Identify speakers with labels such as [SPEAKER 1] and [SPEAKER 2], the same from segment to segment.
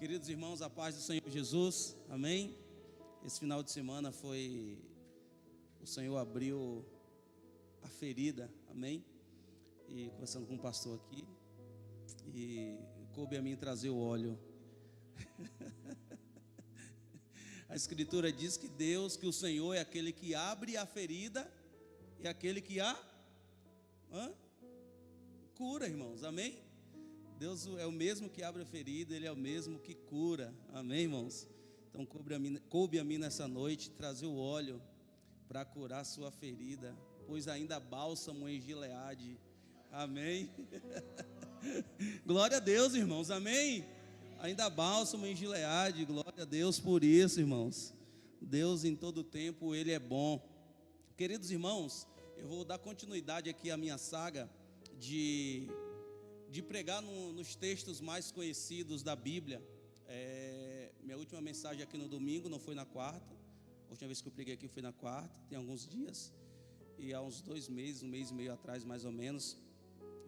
[SPEAKER 1] Queridos irmãos, a paz do Senhor Jesus, amém? Esse final de semana o Senhor abriu a ferida, amém? E conversando com o pastor aqui, e coube a mim trazer o óleo. A Escritura diz que o Senhor é aquele que abre a ferida e aquele que cura, irmãos, amém? Deus é o mesmo que abre a ferida, Ele é o mesmo que cura, amém, irmãos? Então coube a mim nessa noite trazer o óleo para curar a sua ferida, pois ainda há bálsamo em Gileade, amém? Glória a Deus, irmãos, amém? Ainda há bálsamo em Gileade, glória a Deus por isso, irmãos. Deus em todo tempo, Ele é bom. Queridos irmãos, eu vou dar continuidade aqui à minha saga de pregar nos textos mais conhecidos da Bíblia. Minha última mensagem aqui no domingo, não foi na quarta. A última vez que eu preguei aqui foi na quarta, tem alguns dias. E há uns 2 meses, 1 mês e meio atrás mais ou menos,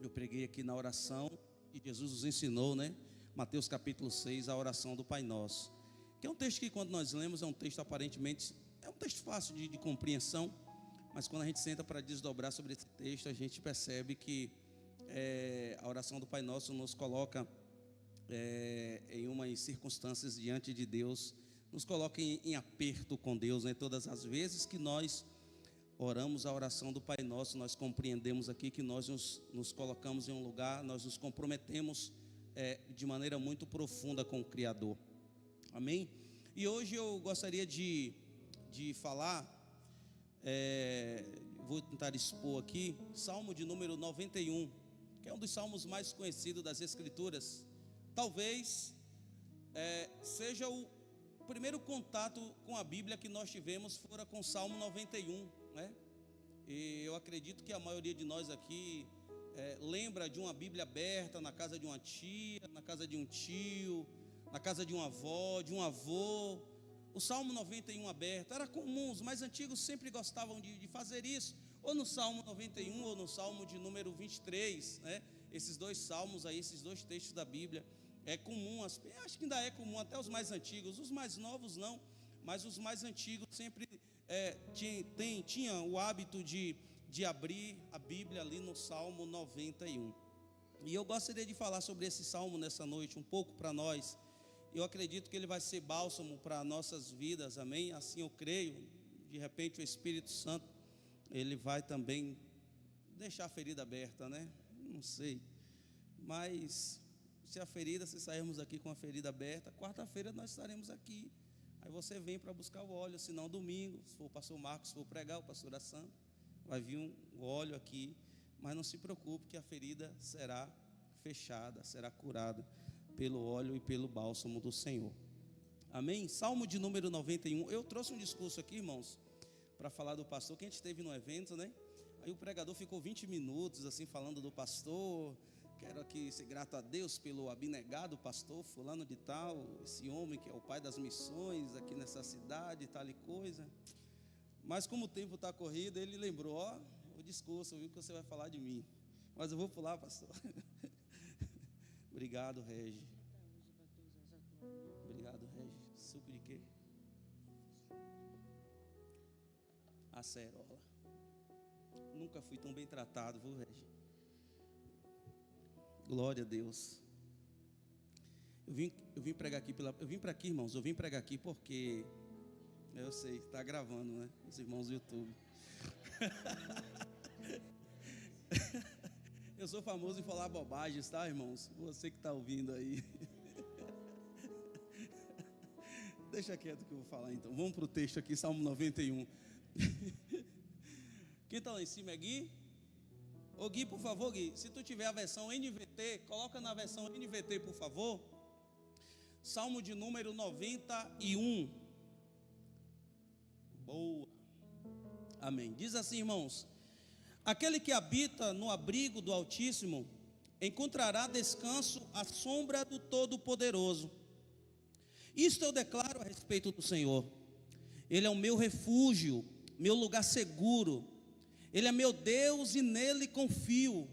[SPEAKER 1] eu preguei aqui na oração e Jesus nos ensinou, né? Mateus capítulo 6, a oração do Pai Nosso. Que é um texto que quando nós lemos é um texto aparentemente, é um texto fácil de compreensão. Mas quando a gente senta para desdobrar sobre esse texto, a gente percebe que a oração do Pai Nosso nos coloca em umas circunstâncias diante de Deus, nos coloca em aperto com Deus, né? Todas as vezes que nós oramos a oração do Pai Nosso, nós compreendemos aqui que nós nos colocamos em um lugar, nós nos comprometemos de maneira muito profunda com o Criador, amém? E hoje eu gostaria de falar, vou tentar expor aqui, Salmo de número 91, que é um dos salmos mais conhecidos das Escrituras. Talvez seja o primeiro contato com a Bíblia que nós tivemos fora com o Salmo 91, né? E eu acredito que a maioria de nós aqui lembra de uma Bíblia aberta na casa de uma tia, na casa de um tio, na casa de uma avó, de um avô. O Salmo 91 aberto, era comum, os mais antigos sempre gostavam de fazer isso, ou no Salmo 91 ou no Salmo de número 23, né? Esses dois salmos aí, esses dois textos da Bíblia, é comum, acho que ainda é comum até os mais antigos, os mais novos não, mas os mais antigos sempre tinham o hábito de abrir a Bíblia ali no Salmo 91. E eu gostaria de falar sobre esse salmo nessa noite, um pouco para nós. Eu acredito que ele vai ser bálsamo para nossas vidas, amém? Assim eu creio. De repente o Espírito Santo, ele vai também deixar a ferida aberta, né? Não sei. Mas se sairmos aqui com a ferida aberta, quarta-feira nós estaremos aqui. Aí você vem para buscar o óleo, se não domingo, se for o pastor Marcos, se for pregar, o pastor Sandra, vai vir um óleo aqui. Mas não se preocupe que a ferida será fechada, será curada pelo óleo e pelo bálsamo do Senhor, amém? Salmo de número 91, eu trouxe um discurso aqui, irmãos, para falar do pastor, que a gente esteve no evento, né? Aí o pregador ficou 20 minutos assim falando do pastor. Quero aqui ser grato a Deus pelo abnegado pastor fulano de tal, esse homem que é o pai das missões aqui nessa cidade, tal e coisa. Mas como o tempo está corrido, ele lembrou, o discurso, viu que você vai falar de mim. Mas eu vou pular, pastor. Obrigado, Regi. Obrigado, Regi. Suco de quê? Acerola. Nunca fui tão bem tratado, viu, Regi? Glória a Deus. Eu vim pregar aqui eu vim para aqui, irmãos. Eu vim pregar aqui porque eu sei, está gravando, né? Os irmãos do YouTube. Eu sou famoso em falar bobagens, tá, irmãos? Você que está ouvindo aí. Deixa quieto que eu vou falar então. Vamos para o texto aqui, Salmo 91. Quem está lá em cima é Gui? Ô Gui, por favor, Gui, se tu tiver a versão NVT, coloca na versão NVT, por favor. Salmo de número 91. Boa. Amém. Diz assim, irmãos: aquele que habita no abrigo do Altíssimo encontrará descanso à sombra do Todo-Poderoso. Isto eu declaro a respeito do Senhor. Ele é o meu refúgio, meu lugar seguro. Ele é meu Deus e nele confio.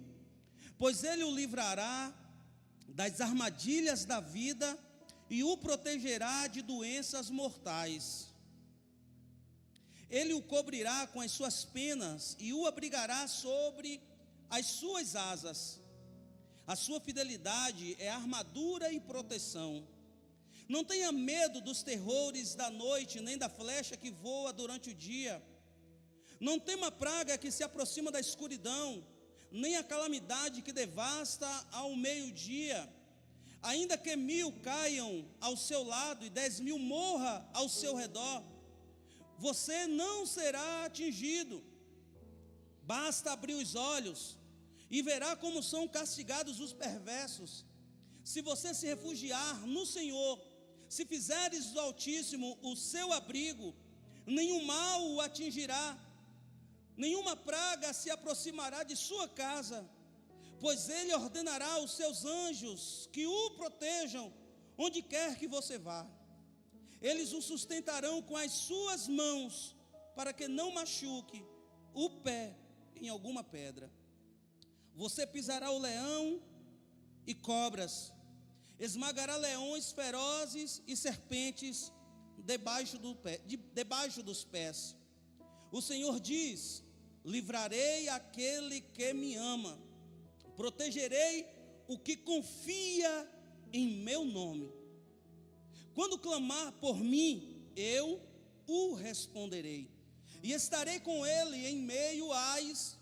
[SPEAKER 1] Pois ele o livrará das armadilhas da vida e o protegerá de doenças mortais. Ele o cobrirá com as suas penas e o abrigará sobre as suas asas. A sua fidelidade é armadura e proteção. Não tenha medo dos terrores da noite, nem da flecha que voa durante o dia. Não tema a praga que se aproxima da escuridão, nem a calamidade que devasta ao meio-dia. Ainda que 1000 caiam ao seu lado e 10.000 morra ao seu redor, você não será atingido. Basta abrir os olhos e verá como são castigados os perversos. Se você se refugiar no Senhor, se fizeres do Altíssimo o seu abrigo, nenhum mal o atingirá, nenhuma praga se aproximará de sua casa, pois Ele ordenará aos seus anjos que o protejam onde quer que você vá. Eles o sustentarão com as suas mãos, para que não machuque o pé em alguma pedra. Você pisará o leão e cobras, esmagará leões ferozes e serpentes debaixo dos pés. O Senhor diz: livrarei aquele que me ama, protegerei o que confia em meu nome. Quando clamar por mim, eu o responderei, e estarei com ele em meio às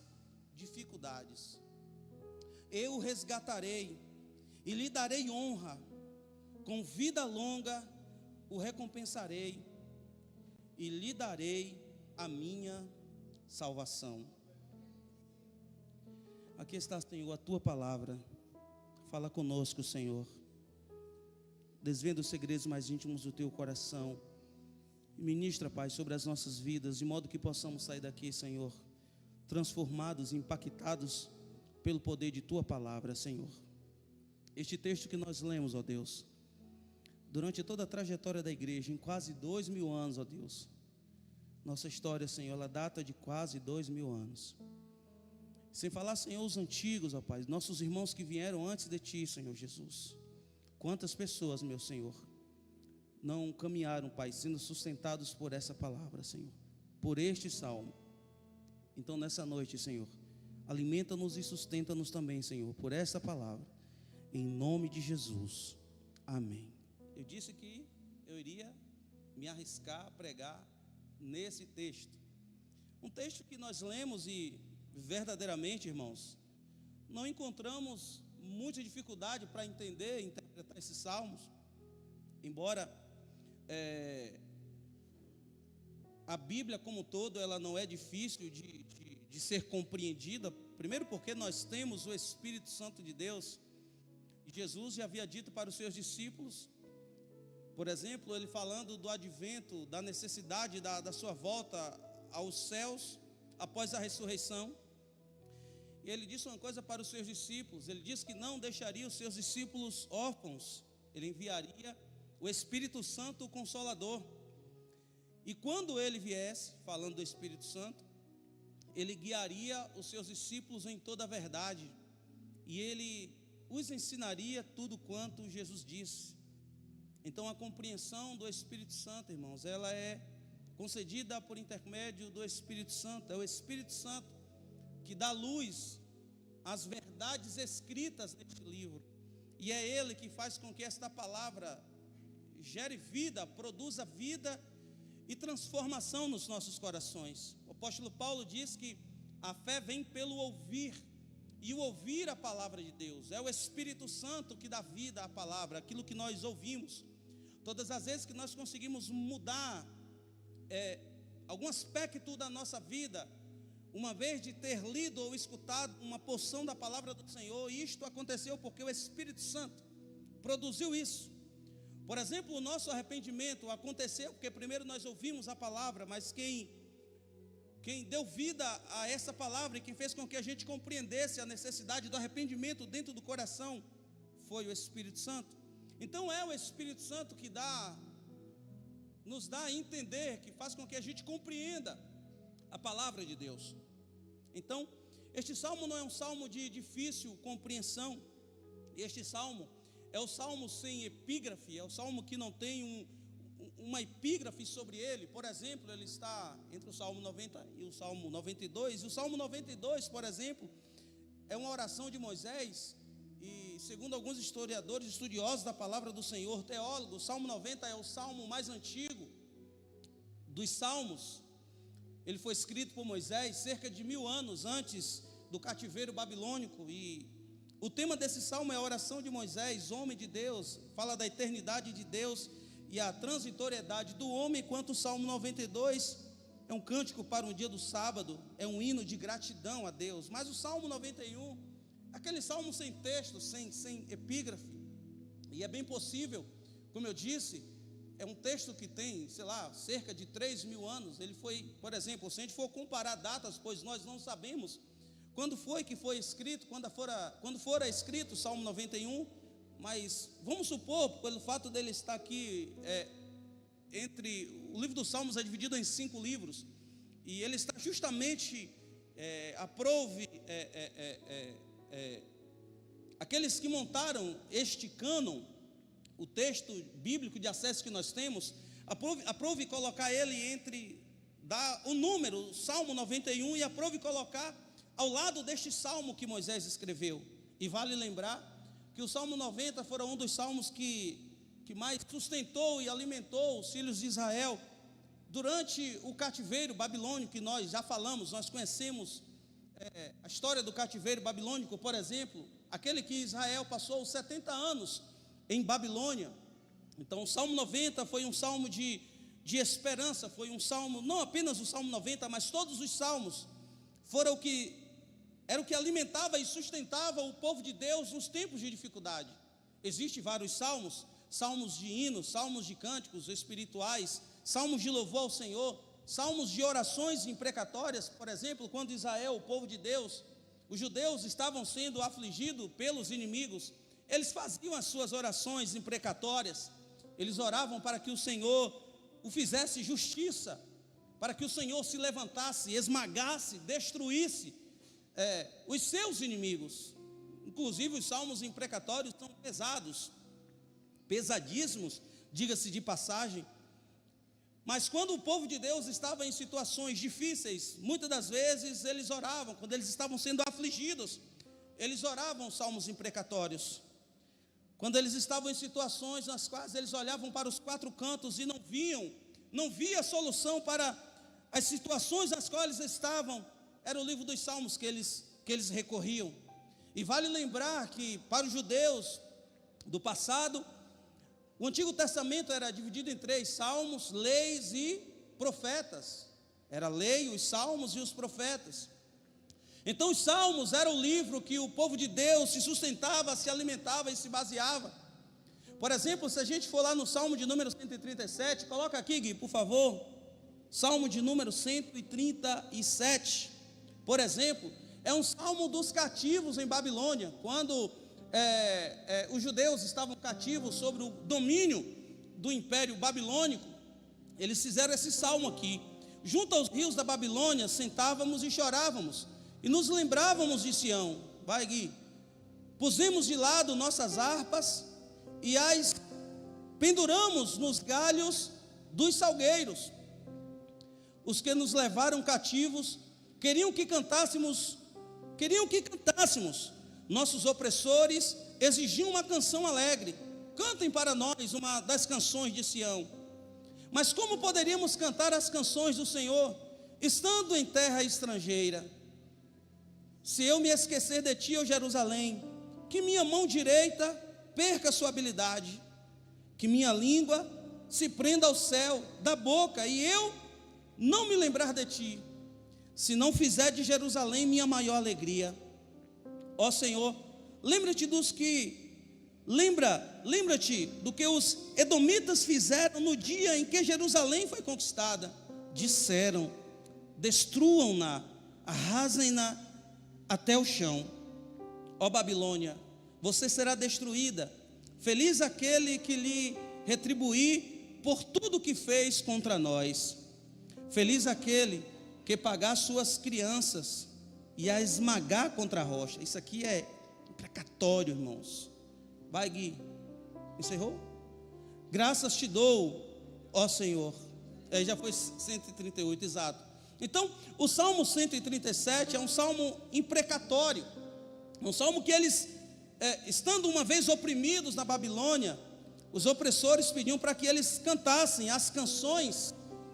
[SPEAKER 1] dificuldades. Eu o resgatarei e lhe darei honra, com vida longa o recompensarei e lhe darei a minha salvação. Aqui está, Senhor, a tua palavra. Fala conosco, Senhor. Desvenda os segredos mais íntimos do teu coração. E ministra, Pai, sobre as nossas vidas, de modo que possamos sair daqui, Senhor, transformados, impactados pelo poder de tua palavra, Senhor. Este texto que nós lemos, ó Deus, durante toda a trajetória da igreja, em quase 2000 anos, ó Deus, nossa história, Senhor, ela data de quase 2000 anos. Sem falar, Senhor, os antigos, ó Pai, nossos irmãos que vieram antes de Ti, Senhor Jesus. Quantas pessoas, meu Senhor, não caminharam, Pai, sendo sustentados por essa palavra, Senhor, por este salmo. Então, nessa noite, Senhor, alimenta-nos e sustenta-nos também, Senhor, por essa palavra, em nome de Jesus, amém. Eu disse que eu iria me arriscar a pregar nesse texto, um texto que nós lemos e verdadeiramente, irmãos, não encontramos muita dificuldade para entender e interpretar esses salmos, embora a Bíblia como um todo, ela não é difícil de ser compreendida, primeiro porque nós temos o Espírito Santo de Deus. Jesus já havia dito para os seus discípulos, por exemplo, ele falando do advento, da necessidade da sua volta aos céus, após a ressurreição. E ele disse uma coisa para os seus discípulos, ele disse que não deixaria os seus discípulos órfãos, ele enviaria o Espírito Santo, o Consolador. E quando ele viesse, falando do Espírito Santo, ele guiaria os seus discípulos em toda a verdade, e ele os ensinaria tudo quanto Jesus disse. Então a compreensão do Espírito Santo, irmãos, ela é concedida por intermédio do Espírito Santo. É o Espírito Santo que dá luz às verdades escritas neste livro, e é Ele que faz com que esta palavra gere vida, produza vida e transformação nos nossos corações. O apóstolo Paulo diz que a fé vem pelo ouvir, e o ouvir a palavra de Deus. É o Espírito Santo que dá vida à palavra, aquilo que nós ouvimos. Todas as vezes que nós conseguimos mudar algum aspecto da nossa vida, uma vez de ter lido ou escutado uma porção da palavra do Senhor, isto aconteceu porque o Espírito Santo produziu isso. Por exemplo, o nosso arrependimento aconteceu porque primeiro nós ouvimos a palavra, mas quem deu vida a essa palavra e quem fez com que a gente compreendesse a necessidade do arrependimento dentro do coração foi o Espírito Santo. Então é o Espírito Santo que nos dá a entender, que faz com que a gente compreenda a palavra de Deus. Então, este salmo não é um salmo de difícil compreensão. Este salmo É o salmo sem epígrafe, é o salmo que não tem uma epígrafe sobre ele. Por exemplo, ele está entre o Salmo 90 e o Salmo 92. E o Salmo 92, por exemplo, é uma oração de Moisés. E segundo alguns historiadores, estudiosos da palavra do Senhor, teólogos, o Salmo 90 é o salmo mais antigo dos salmos. Ele foi escrito por Moisés cerca de 1000 anos antes do cativeiro babilônico. E o tema desse salmo é a oração de Moisés, homem de Deus. Fala da eternidade de Deus e a transitoriedade do homem, enquanto o Salmo 92 é um cântico para um dia do sábado, é um hino de gratidão a Deus. Mas o Salmo 91, aquele salmo sem texto, sem epígrafe, e é bem possível, como eu disse, é um texto que tem, sei lá, cerca de 3.000 anos. Ele foi, por exemplo, se a gente for comparar datas, pois nós não sabemos quando foi que foi escrito, quando fora escrito o Salmo 91, mas vamos supor, pelo fato dele estar aqui, o livro dos Salmos é dividido em 5 livros, e ele está justamente, aqueles que montaram este cânon, o texto bíblico de acesso que nós temos, aprove colocar ele dar o número, o Salmo 91, e aprove colocar ao lado deste salmo que Moisés escreveu. E vale lembrar que o Salmo 90 foi um dos salmos que mais sustentou e alimentou os filhos de Israel durante o cativeiro babilônico, que nós já falamos, nós conhecemos a história do cativeiro babilônico. Por exemplo, aquele que Israel passou 70 anos em Babilônia. Então o Salmo 90 foi um salmo de esperança, foi um salmo, não apenas o Salmo 90, mas todos os salmos era o que alimentava e sustentava o povo de Deus nos tempos de dificuldade. Existem vários salmos, salmos de hinos, salmos de cânticos espirituais, salmos de louvor ao Senhor, salmos de orações imprecatórias. Por exemplo, quando Israel, o povo de Deus, os judeus estavam sendo afligidos pelos inimigos, eles faziam as suas orações imprecatórias, eles oravam para que o Senhor o fizesse justiça, para que o Senhor se levantasse, esmagasse, destruísse os seus inimigos. Inclusive os salmos imprecatórios são pesadíssimos, diga-se de passagem. Mas quando o povo de Deus estava em situações difíceis, muitas das vezes eles oravam, quando eles estavam sendo afligidos, eles oravam os salmos imprecatórios. Quando eles estavam em situações nas quais eles olhavam para os 4 cantos e não via solução para as situações nas quais eles estavam, era o livro dos Salmos que eles recorriam. E vale lembrar que para os judeus do passado, o Antigo Testamento era dividido em 3: Salmos, leis e profetas. Era a lei, os salmos e os profetas. Então os salmos eram o livro que o povo de Deus se sustentava, se alimentava e se baseava. Por exemplo, se a gente for lá no Salmo de número 137, coloca aqui, Gui, por favor, Salmo de número 137, por exemplo, é um salmo dos cativos em Babilônia, quando os judeus estavam cativos sobre o domínio do império babilônico. Eles fizeram esse salmo aqui: junto aos rios da Babilônia sentávamos e chorávamos, e nos lembrávamos de Sião. Vai, Gui. Pusemos de lado nossas harpas e as penduramos nos galhos dos salgueiros. Os que nos levaram cativos queriam que cantássemos. Nossos opressores exigiam uma canção alegre. Cantem para nós uma das canções de Sião. Mas como poderíamos cantar as canções do Senhor, estando em terra estrangeira? Se eu me esquecer de ti, ó Jerusalém, que minha mão direita perca sua habilidade, que minha língua se prenda ao céu da boca, e eu não me lembrar de ti, se não fizer de Jerusalém minha maior alegria. Ó Senhor, lembra-te do que os edomitas fizeram no dia em que Jerusalém foi conquistada. Disseram: destruam-na, arrasem-na até o chão. Ó Babilônia, você será destruída. Feliz aquele que lhe retribuir por tudo que fez contra nós. Feliz aquele que pagar suas crianças e a esmagar contra a rocha. Isso aqui é imprecatório, irmãos. Vai, Gui. Encerrou? Graças te dou, ó Senhor. Já foi 138, exato. Então, o Salmo 137 é um salmo imprecatório. Um salmo que eles, estando uma vez oprimidos na Babilônia, os opressores pediam para que eles cantassem as canções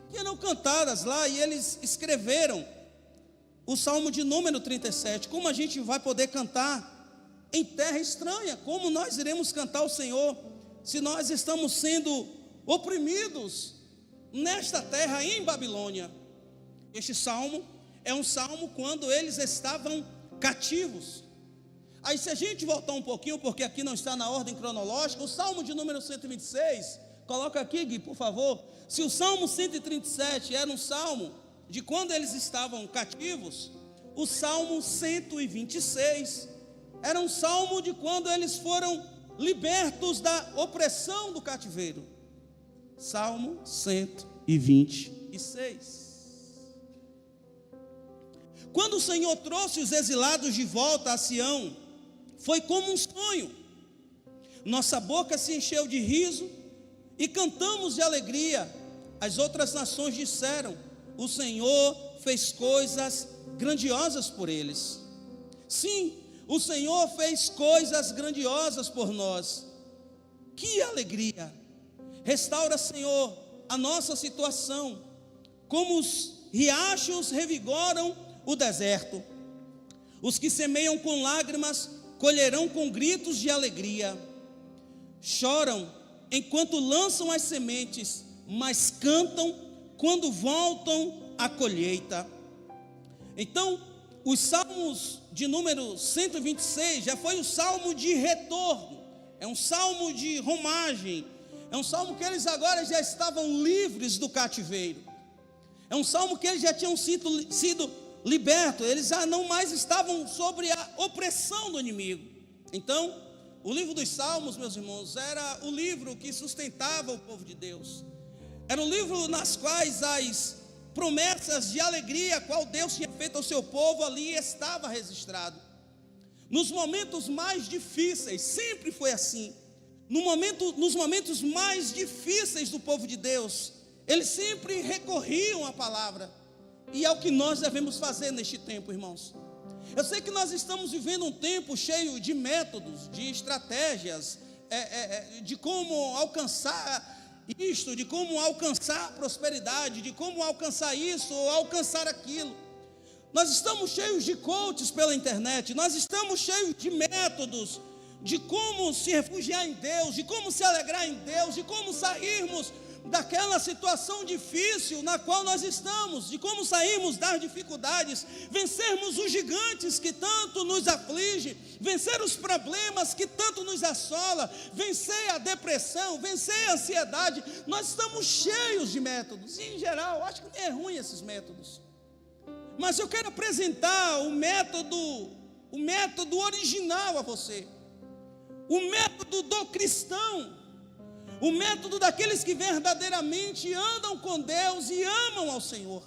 [SPEAKER 1] que eram cantadas lá, e eles escreveram o Salmo de número 37. Como a gente vai poder cantar em terra estranha? Como nós iremos cantar o Senhor se nós estamos sendo oprimidos nesta terra em Babilônia? Este salmo é um salmo quando eles estavam cativos. Aí, se a gente voltar um pouquinho, porque aqui não está na ordem cronológica, o Salmo de número 126, coloca aqui, Gui, por favor. Se o Salmo 137 era um salmo de quando eles estavam cativos, o Salmo 126 era um salmo de quando eles foram libertos da opressão do cativeiro. Salmo 126. Quando o Senhor trouxe os exilados de volta a Sião, foi como um sonho. Nossa boca se encheu de riso e cantamos de alegria. As outras nações disseram: o Senhor fez coisas grandiosas por eles. Sim, o Senhor fez coisas grandiosas por nós. Que alegria! Restaura, Senhor, a nossa situação, como os riachos revigoram o deserto. Os que semeiam com lágrimas colherão com gritos de alegria. Choram enquanto lançam as sementes, mas cantam quando voltam à colheita. Então, os salmos de número 126 já foi o salmo de retorno, é um salmo de romagem, é um salmo que eles agora já estavam livres do cativeiro, é um salmo que eles já tinham sido libertos, eles já não mais estavam sobre a opressão do inimigo. Então, o livro dos Salmos, meus irmãos, era o livro que sustentava o povo de Deus, era o livro nas quais as promessas de alegria, qual Deus tinha feito ao seu povo, ali estava registrado. Nos momentos mais difíceis, sempre foi assim, nos momentos mais difíceis do povo de Deus, eles sempre recorriam à palavra, e é o que nós devemos fazer neste tempo, irmãos. Eu sei que nós estamos vivendo um tempo cheio de métodos, de estratégias, de como alcançar isto, de como alcançar prosperidade, de como alcançar isso ou alcançar aquilo. Nós estamos cheios de coaches pela internet, nós estamos cheios de métodos, de como se refugiar em Deus, de como se alegrar em Deus, de como sairmos daquela situação difícil na qual nós estamos, de como sairmos das dificuldades, vencermos os gigantes que tanto nos afligem, vencer os problemas que tanto nos assola, vencer a depressão, vencer a ansiedade. Nós estamos cheios de métodos, e em geral, acho que nem é ruim esses métodos, mas eu quero apresentar o método original a você, o método do cristão, o método daqueles que verdadeiramente andam com Deus e amam ao Senhor.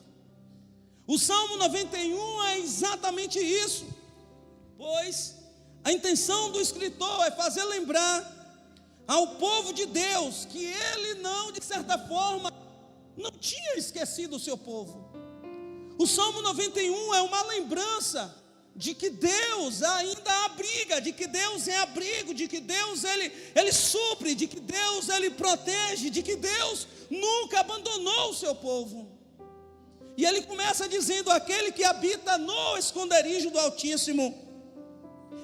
[SPEAKER 1] O Salmo 91 é exatamente isso, pois a intenção do escritor é fazer lembrar ao povo de Deus que ele não, de certa forma, não tinha esquecido o seu povo. O Salmo 91 é uma lembrança de que Deus ainda abriga, de que Deus é abrigo, de que Deus ele supre, de que Deus ele protege, de que Deus nunca abandonou o seu povo. E ele começa dizendo: aquele que habita no esconderijo do Altíssimo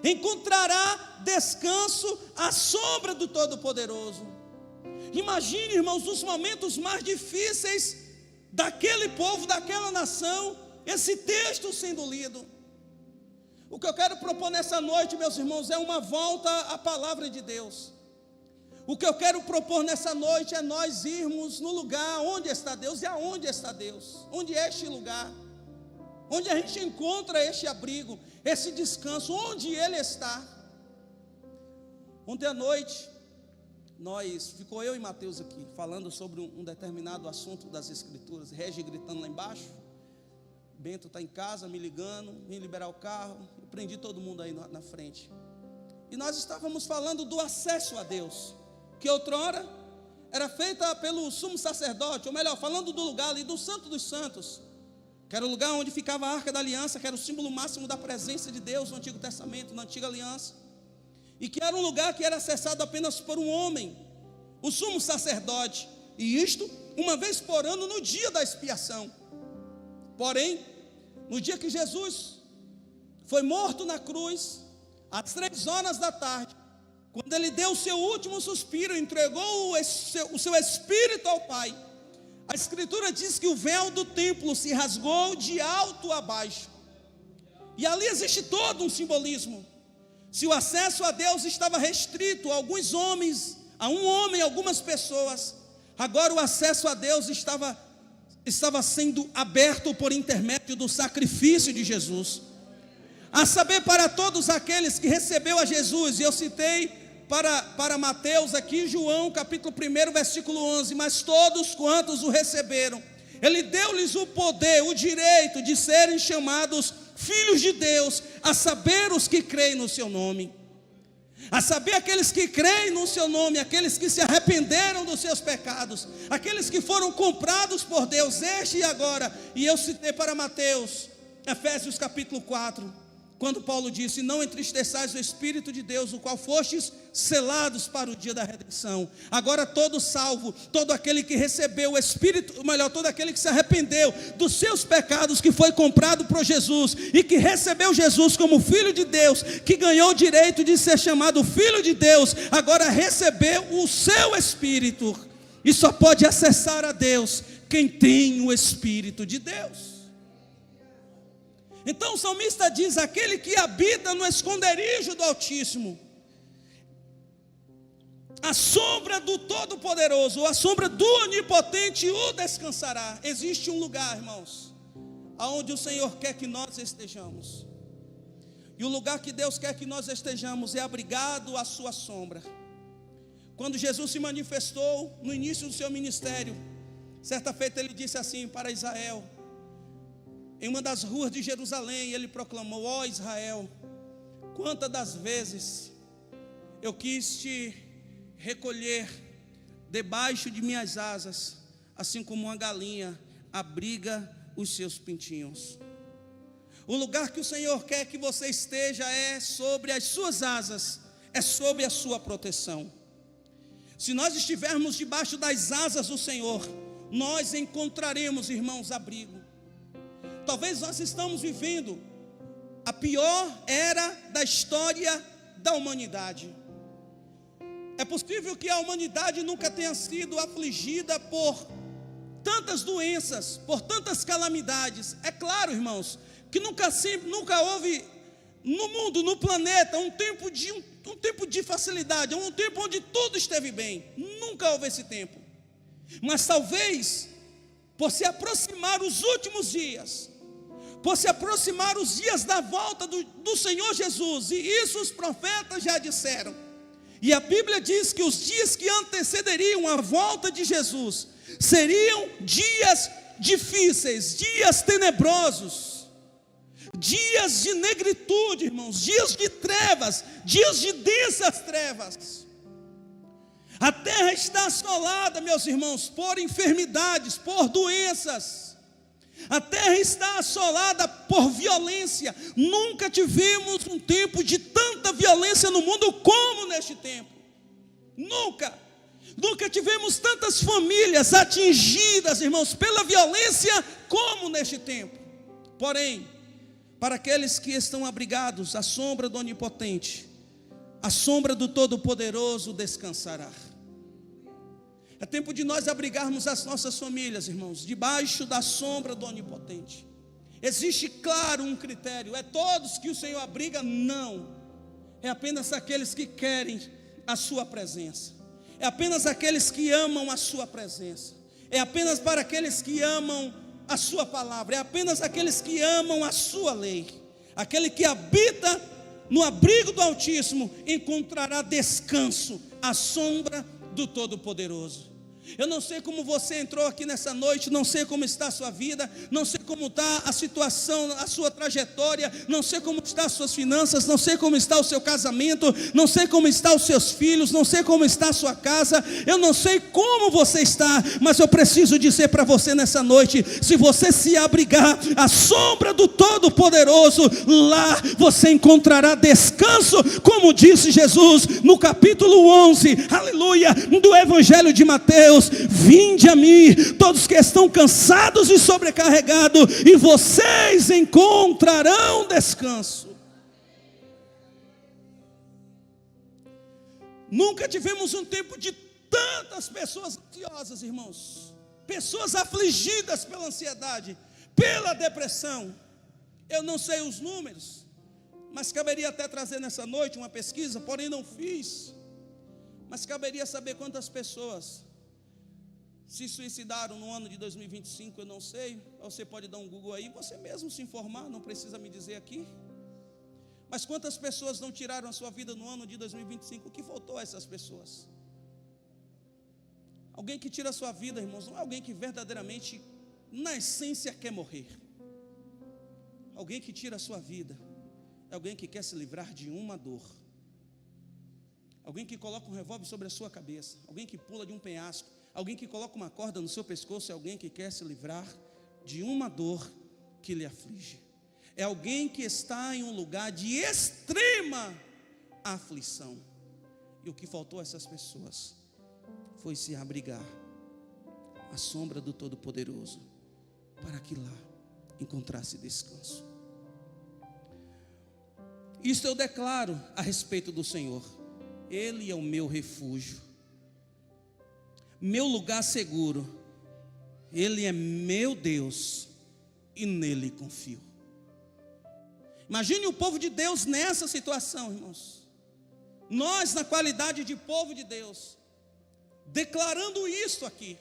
[SPEAKER 1] encontrará descanso à sombra do Todo-Poderoso. Imagine, irmãos, os momentos mais difíceis daquele povo, daquela nação, esse texto sendo lido. O que eu quero propor nessa noite, meus irmãos, é uma volta à palavra de Deus. O que eu quero propor nessa noite é nós irmos no lugar onde está Deus. E aonde está Deus? Onde é este lugar? Onde a gente encontra este abrigo, esse descanso, onde Ele está? Ontem à noite, ficou eu e Mateus aqui, falando sobre um determinado assunto das Escrituras, Regi gritando lá embaixo, Bento está em casa, me ligando, vim liberar o carro, eu prendi todo mundo aí na frente. E nós estávamos falando do acesso a Deus, que outrora era feita pelo sumo sacerdote, ou melhor, falando do lugar ali, do Santo dos Santos, que era o lugar onde ficava a Arca da Aliança, que era o símbolo máximo da presença de Deus no Antigo Testamento, na Antiga Aliança, e que era um lugar que era acessado apenas por um homem, o sumo sacerdote, e isto uma vez por ano no dia da expiação. Porém, no dia que Jesus foi morto na cruz, às 3 horas da tarde, quando ele deu o seu último suspiro, entregou o seu espírito ao Pai, a Escritura diz que o véu do templo se rasgou de alto a baixo, e ali existe todo um simbolismo. Se o acesso a Deus estava restrito a alguns homens, a um homem, algumas pessoas, agora o acesso a Deus estava sendo aberto por intermédio do sacrifício de Jesus, a saber, para todos aqueles que recebeu a Jesus. E eu citei para Mateus aqui, João capítulo 1, versículo 11, mas todos quantos o receberam, ele deu-lhes o poder, o direito de serem chamados filhos de Deus, a saber, os que creem no seu nome. A saber, aqueles que creem no seu nome, aqueles que se arrependeram dos seus pecados, aqueles que foram comprados por Deus, este e agora. E eu citei para Mateus, Efésios capítulo 4, quando Paulo disse: não entristeçais o Espírito de Deus, o qual fostes selados para o dia da redenção. Agora todo salvo, todo aquele que recebeu o Espírito, ou melhor, todo aquele que se arrependeu dos seus pecados, que foi comprado por Jesus, e que recebeu Jesus como Filho de Deus, que ganhou o direito de ser chamado Filho de Deus, agora recebeu o seu Espírito, e só pode acessar a Deus quem tem o Espírito de Deus. Então o salmista diz: aquele que habita no esconderijo do Altíssimo, a sombra do Todo-Poderoso, a sombra do Onipotente o descansará. Existe um lugar, irmãos, aonde o Senhor quer que nós estejamos, e o lugar que Deus quer que nós estejamos é abrigado à sua sombra. Quando Jesus se manifestou no início do seu ministério, certa feita ele disse assim para Israel, em uma das ruas de Jerusalém, ele proclamou: ó Israel, quantas das vezes eu quis te recolher debaixo de minhas asas, assim como uma galinha abriga os seus pintinhos. O lugar que o Senhor quer que você esteja é sobre as suas asas, é sobre a sua proteção. Se nós estivermos debaixo das asas do Senhor, nós encontraremos, irmãos, abrigo. Talvez nós estamos vivendo a pior era da história da humanidade. É possível que a humanidade nunca tenha sido afligida por tantas doenças, por tantas calamidades. É claro, irmãos, que nunca houve no mundo, no planeta, um tempo de facilidade, um tempo onde tudo esteve bem. Nunca houve esse tempo. Mas talvez, por se aproximar os últimos dias, por se aproximar os dias da volta do Senhor Jesus, e isso os profetas já disseram, e a Bíblia diz que os dias que antecederiam a volta de Jesus seriam dias difíceis, dias tenebrosos, dias de negritude, irmãos, dias de trevas, dias de densas trevas. A terra está assolada, meus irmãos, por enfermidades, por doenças. A terra está assolada por violência. Nunca tivemos um tempo de tanta violência no mundo como neste tempo. Nunca tivemos tantas famílias atingidas, irmãos, pela violência como neste tempo. Porém, para aqueles que estão abrigados à sombra do Onipotente, a sombra do Todo-Poderoso descansará. É tempo de nós abrigarmos as nossas famílias, irmãos, debaixo da sombra do Onipotente. Existe, claro, um critério: é todos que o Senhor abriga? Não. É apenas aqueles que querem a sua presença. É apenas aqueles que amam a sua presença. É apenas para aqueles que amam a sua palavra. É apenas aqueles que amam a sua lei. Aquele que habita no abrigo do Altíssimo encontrará descanso à sombra do Todo-Poderoso. Eu não sei como você entrou aqui nessa noite, não sei como está a sua vida, não sei como está a situação, a sua trajetória, não sei como estão as suas finanças, não sei como está o seu casamento, não sei como estão os seus filhos, não sei como está a sua casa, eu não sei como você está, mas eu preciso dizer para você nessa noite: se você se abrigar à sombra do Todo-Poderoso, lá você encontrará descanso, como disse Jesus no capítulo 11, aleluia, do Evangelho de Mateus: vinde a mim, todos que estão cansados e sobrecarregados, e vocês encontrarão descanso. Nunca tivemos um tempo de tantas pessoas ansiosas, irmãos, pessoas afligidas pela ansiedade, pela depressão. Eu não sei os números, mas caberia até trazer nessa noite uma pesquisa, porém não fiz. Mas caberia saber quantas pessoas se suicidaram no ano de 2025, eu não sei. Você pode dar um Google aí, você mesmo se informar, não precisa me dizer aqui. Mas quantas pessoas não tiraram a sua vida no ano de 2025? O que faltou a essas pessoas? Alguém que tira a sua vida, irmãos, não é alguém que verdadeiramente, na essência, quer morrer. Alguém que tira a sua vida é alguém que quer se livrar de uma dor. Alguém que coloca um revólver sobre a sua cabeça, alguém que pula de um penhasco, alguém que coloca uma corda no seu pescoço, é alguém que quer se livrar de uma dor que lhe aflige. É alguém que está em um lugar de extrema aflição. E o que faltou a essas pessoas foi se abrigar à sombra do Todo-Poderoso, para que lá encontrasse descanso. Isto eu declaro a respeito do Senhor: Ele é o meu refúgio, meu lugar seguro. Ele é meu Deus e nele confio. Imagine o povo de Deus nessa situação, irmãos. Nós, na qualidade de povo de Deus, declarando isto aqui.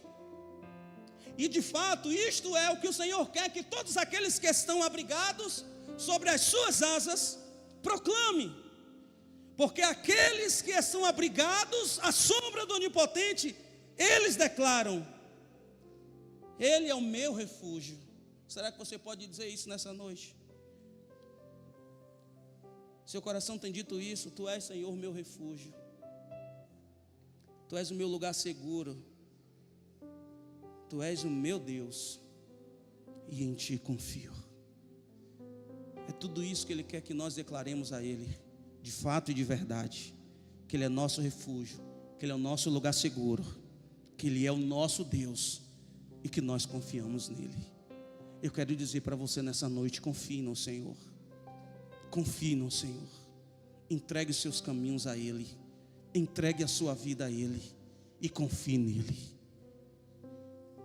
[SPEAKER 1] E de fato, isto é o que o Senhor quer que todos aqueles que estão abrigados sobre as suas asas proclamem. Porque aqueles que estão abrigados à sombra do Onipotente, eles declaram: Ele é o meu refúgio. Será que você pode dizer isso nessa noite? Seu coração tem dito isso: Tu és, Senhor, meu refúgio, Tu és o meu lugar seguro, Tu és o meu Deus, e em Ti confio. É tudo isso que Ele quer que nós declaremos a Ele, de fato e de verdade: que Ele é nosso refúgio, que Ele é o nosso lugar seguro, que Ele é o nosso Deus e que nós confiamos nele. Eu quero dizer para você nessa noite: confie no Senhor, confie no Senhor, entregue os seus caminhos a Ele, entregue a sua vida a Ele e confie nele.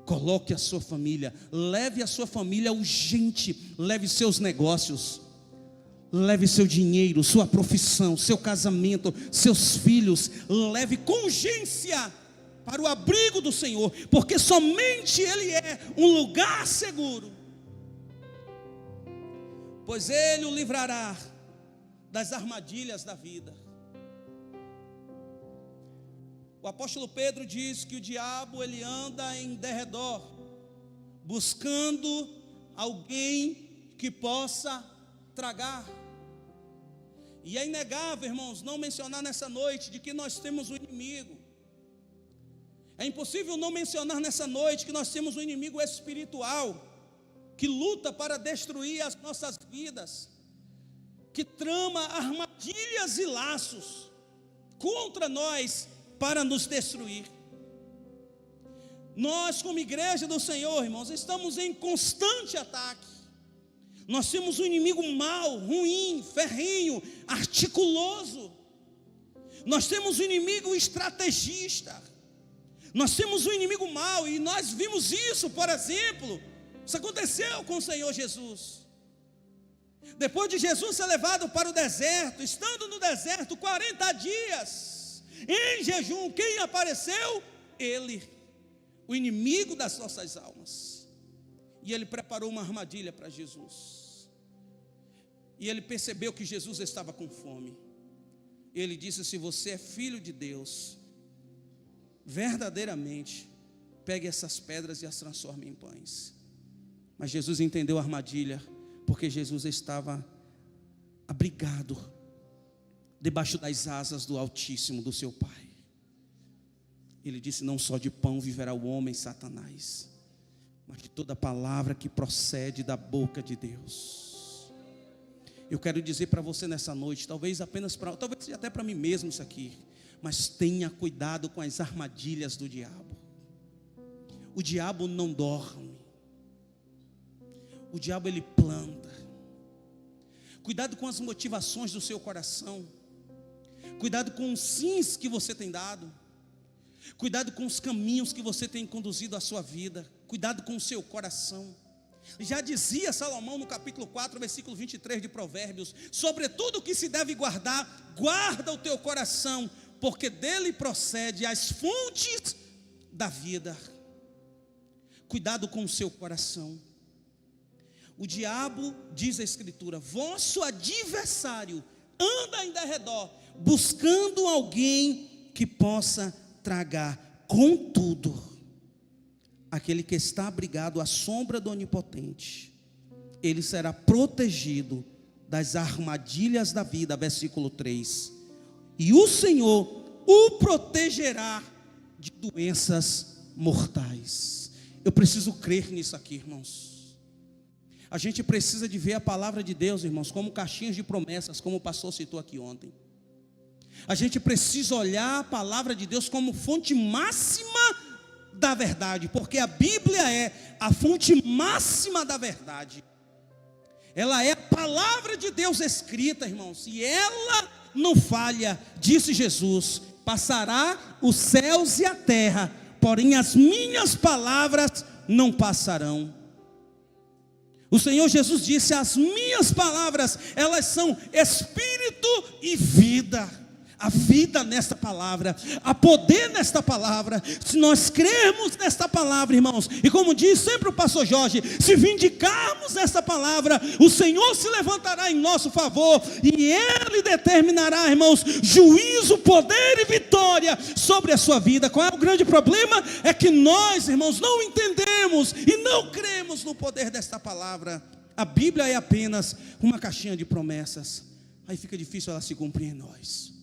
[SPEAKER 1] Coloque a sua família, leve a sua família urgente, leve seus negócios, leve seu dinheiro, sua profissão, seu casamento, seus filhos, leve com urgência para o abrigo do Senhor, porque somente Ele é um lugar seguro, pois Ele o livrará das armadilhas da vida. O apóstolo Pedro diz que o diabo ele anda em derredor, buscando alguém que possa tragar. E é inegável, irmãos, não mencionar nessa noite de que nós temos um inimigo. É impossível não mencionar nessa noite que nós temos um inimigo espiritual, que luta para destruir as nossas vidas, que trama armadilhas e laços contra nós para nos destruir. Nós, como igreja do Senhor, irmãos, estamos em constante ataque. Nós temos um inimigo mau, ruim, ferrenho, articuloso. Nós temos um inimigo estrategista. Nós temos um inimigo mau, e nós vimos isso, por exemplo, isso aconteceu com o Senhor Jesus. Depois de Jesus ser levado para o deserto, estando no deserto 40 dias, em jejum, quem apareceu? Ele, o inimigo das nossas almas. E ele preparou uma armadilha para Jesus. E ele percebeu que Jesus estava com fome. Ele disse: se você é filho de Deus, verdadeiramente, pegue essas pedras e as transforme em pães. Mas Jesus entendeu a armadilha, porque Jesus estava abrigado debaixo das asas do Altíssimo, do seu Pai. Ele disse: não só de pão viverá o homem, Satanás, mas de toda palavra que procede da boca de Deus. Eu quero dizer para você nessa noite, talvez seja até para mim mesmo isso aqui, mas tenha cuidado com as armadilhas do diabo. O diabo não dorme. O diabo, ele planta. Cuidado com as motivações do seu coração. Cuidado com os sims que você tem dado. Cuidado com os caminhos que você tem conduzido a sua vida. Cuidado com o seu coração. Já dizia Salomão no capítulo 4, versículo 23 de Provérbios: sobretudo o que se deve guardar, guarda o teu coração, porque dele procede as fontes da vida. Cuidado com o seu coração. O diabo, diz a Escritura, vosso adversário anda em derredor, buscando alguém que possa tragar. Contudo, aquele que está abrigado à sombra do Onipotente, ele será protegido das armadilhas da vida. Versículo 3: e o Senhor o protegerá de doenças mortais. Eu preciso crer nisso aqui, irmãos. A gente precisa de ver a palavra de Deus, irmãos, como caixinhas de promessas, como o pastor citou aqui ontem. A gente precisa olhar a palavra de Deus como fonte máxima da verdade, porque a Bíblia é a fonte máxima da verdade. Ela é a palavra de Deus escrita, irmãos, e ela não falha. Disse Jesus: passará os céus e a terra, porém as minhas palavras não passarão. O Senhor Jesus disse: as minhas palavras, elas são espírito e vida. Há vida nesta palavra, há poder nesta palavra. Se nós crermos nesta palavra, irmãos, e como diz sempre o pastor Jorge, se vindicarmos esta palavra, o Senhor se levantará em nosso favor, e Ele determinará, irmãos, juízo, poder e vitória sobre a sua vida. Qual é o grande problema? É que nós, irmãos, não entendemos e não cremos no poder desta palavra. A Bíblia é apenas uma caixinha de promessas, aí fica difícil ela se cumprir em nós.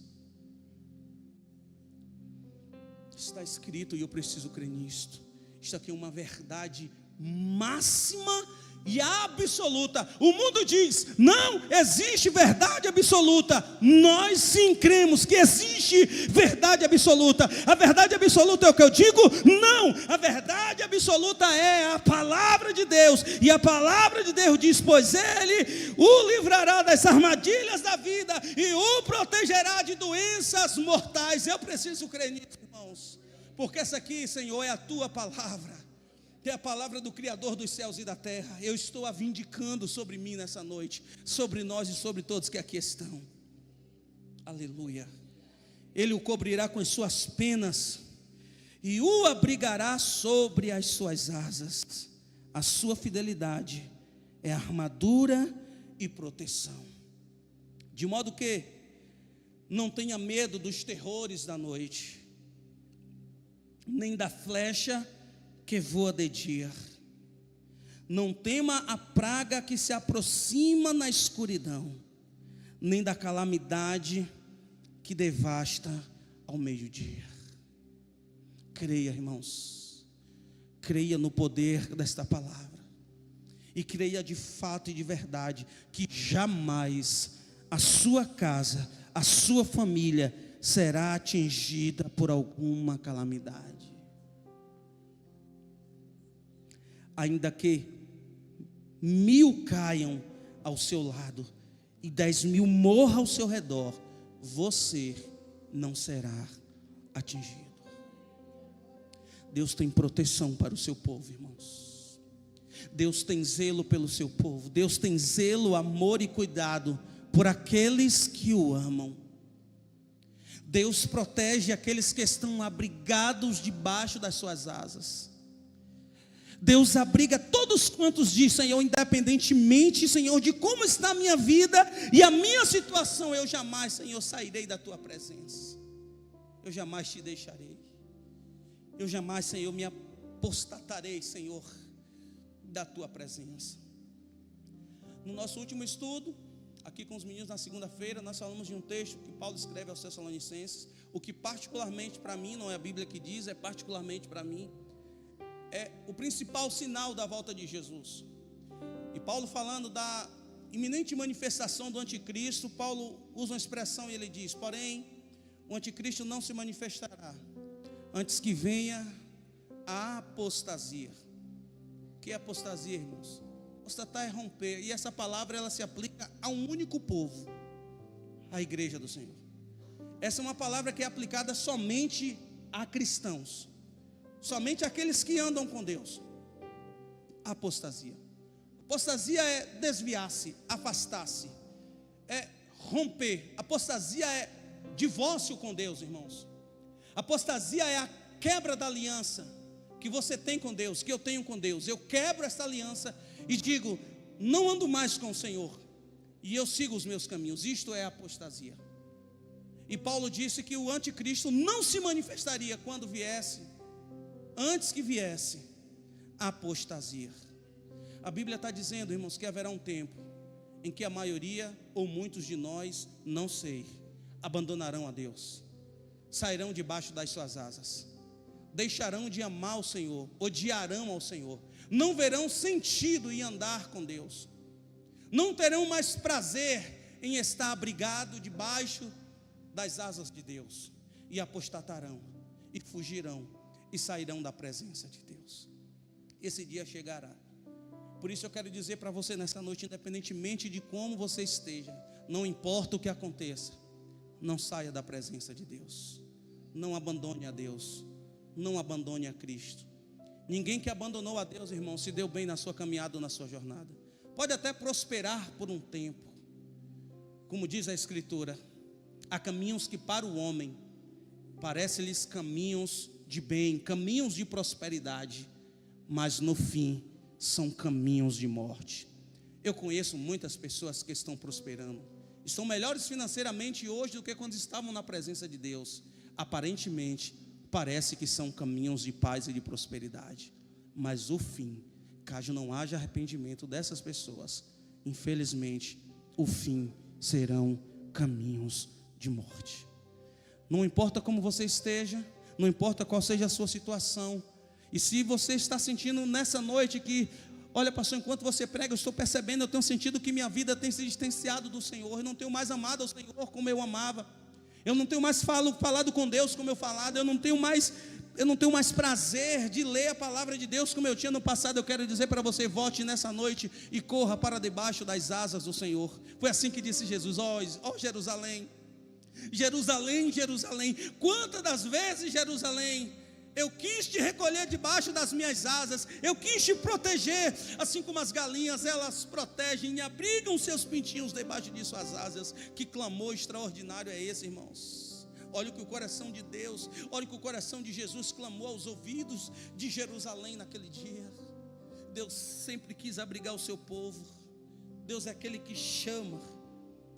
[SPEAKER 1] Está escrito e eu preciso crer nisto. Isto aqui é uma verdade máxima e absoluta. O mundo diz: não existe verdade absoluta. Nós sim cremos que existe verdade absoluta. A verdade absoluta é o que eu digo? Não, a verdade absoluta é a palavra de Deus. E a palavra de Deus diz: pois Ele o livrará das armadilhas da vida e o protegerá de doenças mortais. Eu preciso crer nisso, irmãos, porque essa aqui, Senhor, é a tua palavra, é a palavra do Criador dos céus e da terra. Eu estou a vindicando sobre mim nessa noite, sobre nós e sobre todos que aqui estão. Aleluia. Ele o cobrirá com as suas penas e o abrigará sobre as suas asas. A sua fidelidade é armadura e proteção, de modo que não tenha medo dos terrores da noite, nem da flecha que voa de dia. Não tema a praga que se aproxima na escuridão, nem da calamidade que devasta ao meio-dia. Creia, irmãos, creia no poder desta palavra, e creia de fato e de verdade que jamais a sua casa, a sua família será atingida por alguma calamidade. Ainda que 1000 caiam ao seu lado e 10.000 morram ao seu redor, você não será atingido. Deus tem proteção para o seu povo, irmãos. Deus tem zelo pelo seu povo. Deus tem zelo, amor e cuidado por aqueles que o amam. Deus protege aqueles que estão abrigados debaixo das suas asas. Deus abriga todos quantos diz: Senhor, independentemente, Senhor, de como está a minha vida e a minha situação, eu jamais, Senhor, sairei da tua presença. Eu jamais te deixarei. Eu jamais, Senhor, me apostatarei, Senhor, da tua presença. No nosso último estudo, aqui com os meninos na segunda-feira, nós falamos de um texto que Paulo escreve aos Tessalonicenses, o que particularmente para mim, não é a Bíblia que diz, é particularmente para mim, é o principal sinal da volta de Jesus. E Paulo, falando da iminente manifestação do anticristo, Paulo usa uma expressão e ele diz: porém, o anticristo não se manifestará antes que venha a apostasia. O que é apostasia, irmãos? Apostatar é romper, e essa palavra ela se aplica a um único povo, a igreja do Senhor. Essa é uma palavra que é aplicada somente a cristãos, somente aqueles que andam com Deus. Apostasia. Apostasia é desviar-se, afastar-se, é romper. Apostasia é divórcio com Deus, irmãos. Apostasia é a quebra da aliança que você tem com Deus, que eu tenho com Deus. Eu quebro essa aliança e digo: não ando mais com o Senhor, e eu sigo os meus caminhos. Isto é apostasia. E Paulo disse que o anticristo não se manifestaria quando viesse, antes que viesse a apostasia. A Bíblia está dizendo, irmãos, que haverá um tempo em que a maioria ou muitos de nós, não sei, abandonarão a Deus, sairão debaixo das suas asas, deixarão de amar o Senhor, odiarão ao Senhor, não verão sentido em andar com Deus, não terão mais prazer em estar abrigado debaixo das asas de Deus, e apostatarão, e fugirão, e sairão da presença de Deus. Esse dia chegará. Por isso eu quero dizer para você nessa noite, independentemente de como você esteja, não importa o que aconteça, não saia da presença de Deus, não abandone a Deus, não abandone a Cristo. Ninguém que abandonou a Deus, irmão, se deu bem na sua caminhada ou na sua jornada. Pode até prosperar por um tempo, como diz a Escritura: há caminhos que para o homem parecem-lhes caminhos de bem, caminhos de prosperidade, mas no fim são caminhos de morte. Eu conheço muitas pessoas que estão prosperando, estão melhores financeiramente hoje do que quando estavam na presença de Deus. Aparentemente parece que são caminhos de paz e de prosperidade, mas o fim, caso não haja arrependimento dessas pessoas, infelizmente o fim serão caminhos de morte. Não importa como você esteja, não importa qual seja a sua situação. E se você está sentindo nessa noite que, olha, pastor, enquanto você prega, eu estou percebendo, eu tenho sentido que minha vida tem se distanciado do Senhor, eu não tenho mais amado ao Senhor como eu amava, eu não tenho mais falado com Deus como eu falava, eu não tenho mais prazer de ler a palavra de Deus como eu tinha no passado. Eu quero dizer para você: volte nessa noite e corra para debaixo das asas do Senhor. Foi assim que disse Jesus: ó Jerusalém, Jerusalém, Jerusalém, quantas das vezes, Jerusalém, eu quis te recolher debaixo das minhas asas, eu quis te proteger, assim como as galinhas, elas protegem e abrigam seus pintinhos debaixo de suas asas. Que clamor extraordinário é esse, irmãos? Olha o que o coração de Deus, olha o que o coração de Jesus clamou aos ouvidos de Jerusalém naquele dia. Deus sempre quis abrigar o seu povo. Deus é aquele que chama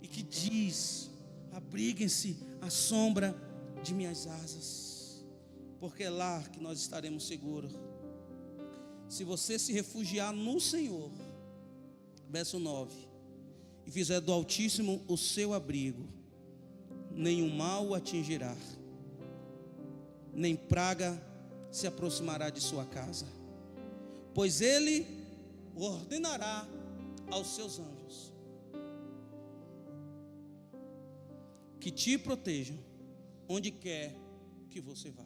[SPEAKER 1] e que diz: abriguem-se à sombra de minhas asas, porque é lá que nós estaremos seguros. Se você se refugiar no Senhor, verso 9, e fizer do Altíssimo o seu abrigo, nenhum mal o atingirá, nem praga se aproximará de sua casa, pois ele ordenará aos seus anjos que te protejam onde quer que você vá.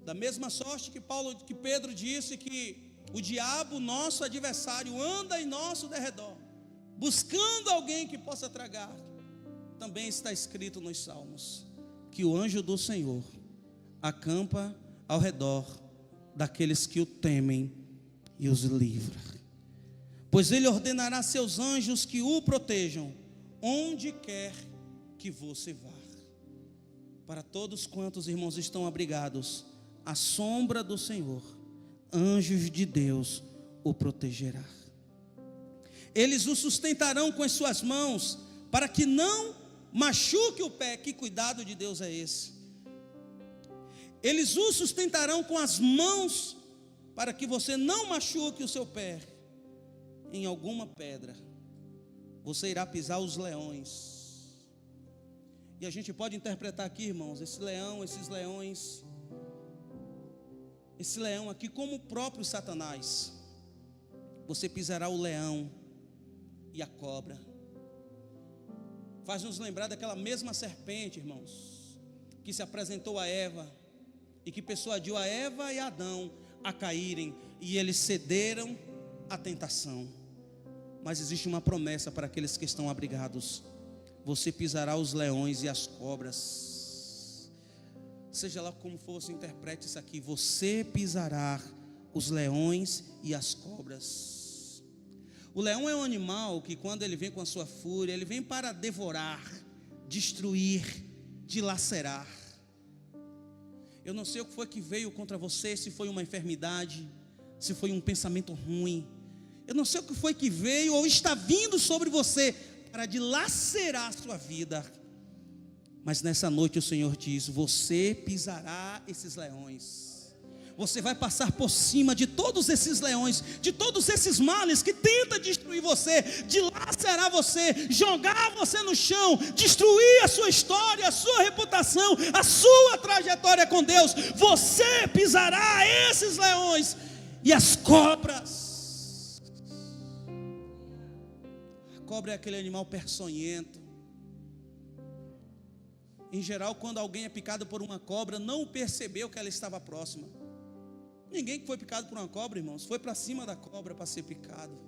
[SPEAKER 1] Da mesma sorte que Pedro disse que o diabo, nosso adversário, anda em nosso derredor, buscando alguém que possa tragar, também está escrito nos Salmos que o anjo do Senhor acampa ao redor daqueles que o temem e os livra. Pois ele ordenará seus anjos que o protejam onde quer que você vá. Para todos quantos, irmãos, estão abrigados à sombra do Senhor, anjos de Deus o protegerá. Eles o sustentarão com as suas mãos, para que não machuque o pé. Que cuidado de Deus é esse? Eles o sustentarão com as mãos para que você não machuque o seu pé em alguma pedra. Você irá pisar os leões. E a gente pode interpretar aqui, irmãos, esse leão aqui como o próprio Satanás. Você pisará o leão e a cobra. Faz nos lembrar daquela mesma serpente, irmãos, que se apresentou a Eva e que persuadiu a Eva e a Adão a caírem, e eles cederam à tentação. Mas existe uma promessa para aqueles que estão abrigados: você pisará os leões e as cobras. Seja lá como for, você interprete isso aqui: você pisará os leões e as cobras. O leão é um animal que, quando ele vem com a sua fúria, ele vem para devorar, destruir, dilacerar. Eu não sei o que foi que veio contra você, se foi uma enfermidade, se foi um pensamento ruim. Eu não sei o que foi que veio ou está vindo sobre você para dilacerar a sua vida. Mas nessa noite o Senhor diz: você pisará esses leões. Você vai passar por cima de todos esses leões, de todos esses males que tentam destruir você, dilacerar você, jogar você no chão, destruir a sua história, a sua reputação, a sua trajetória com Deus. Você pisará esses leões e as cobras. A cobra é aquele animal peçonhento. Em geral, quando alguém é picado por uma cobra, não percebeu que ela estava próxima. Ninguém que foi picado por uma cobra, irmãos, foi para cima da cobra para ser picado.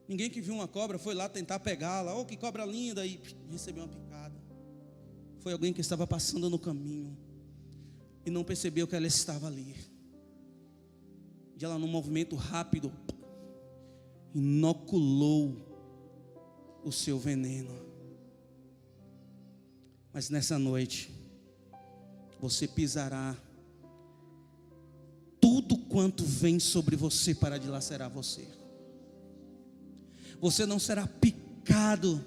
[SPEAKER 1] Ninguém que viu uma cobra foi lá tentar pegá-la. Oh, que cobra linda! E recebeu uma picada. Foi alguém que estava passando no caminho e não percebeu que ela estava ali. E ela, num movimento rápido, inoculou o seu veneno. Mas nessa noite, você pisará tudo quanto vem sobre você para dilacerar você. Você não será picado.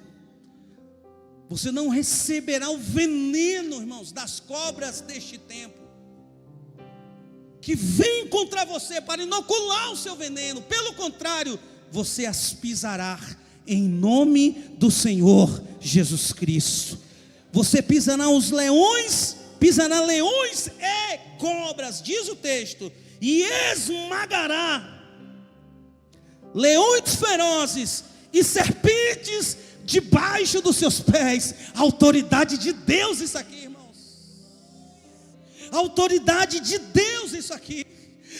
[SPEAKER 1] Você não receberá o veneno, irmãos, das cobras deste tempo, que vem contra você para inocular o seu veneno. Pelo contrário, você as pisará em nome do Senhor Jesus Cristo. Você pisará os leões, pisará leões e cobras, diz o texto, e esmagará leões ferozes e serpentes debaixo dos seus pés. A autoridade de Deus isso aqui, irmãos. A autoridade de Deus isso aqui.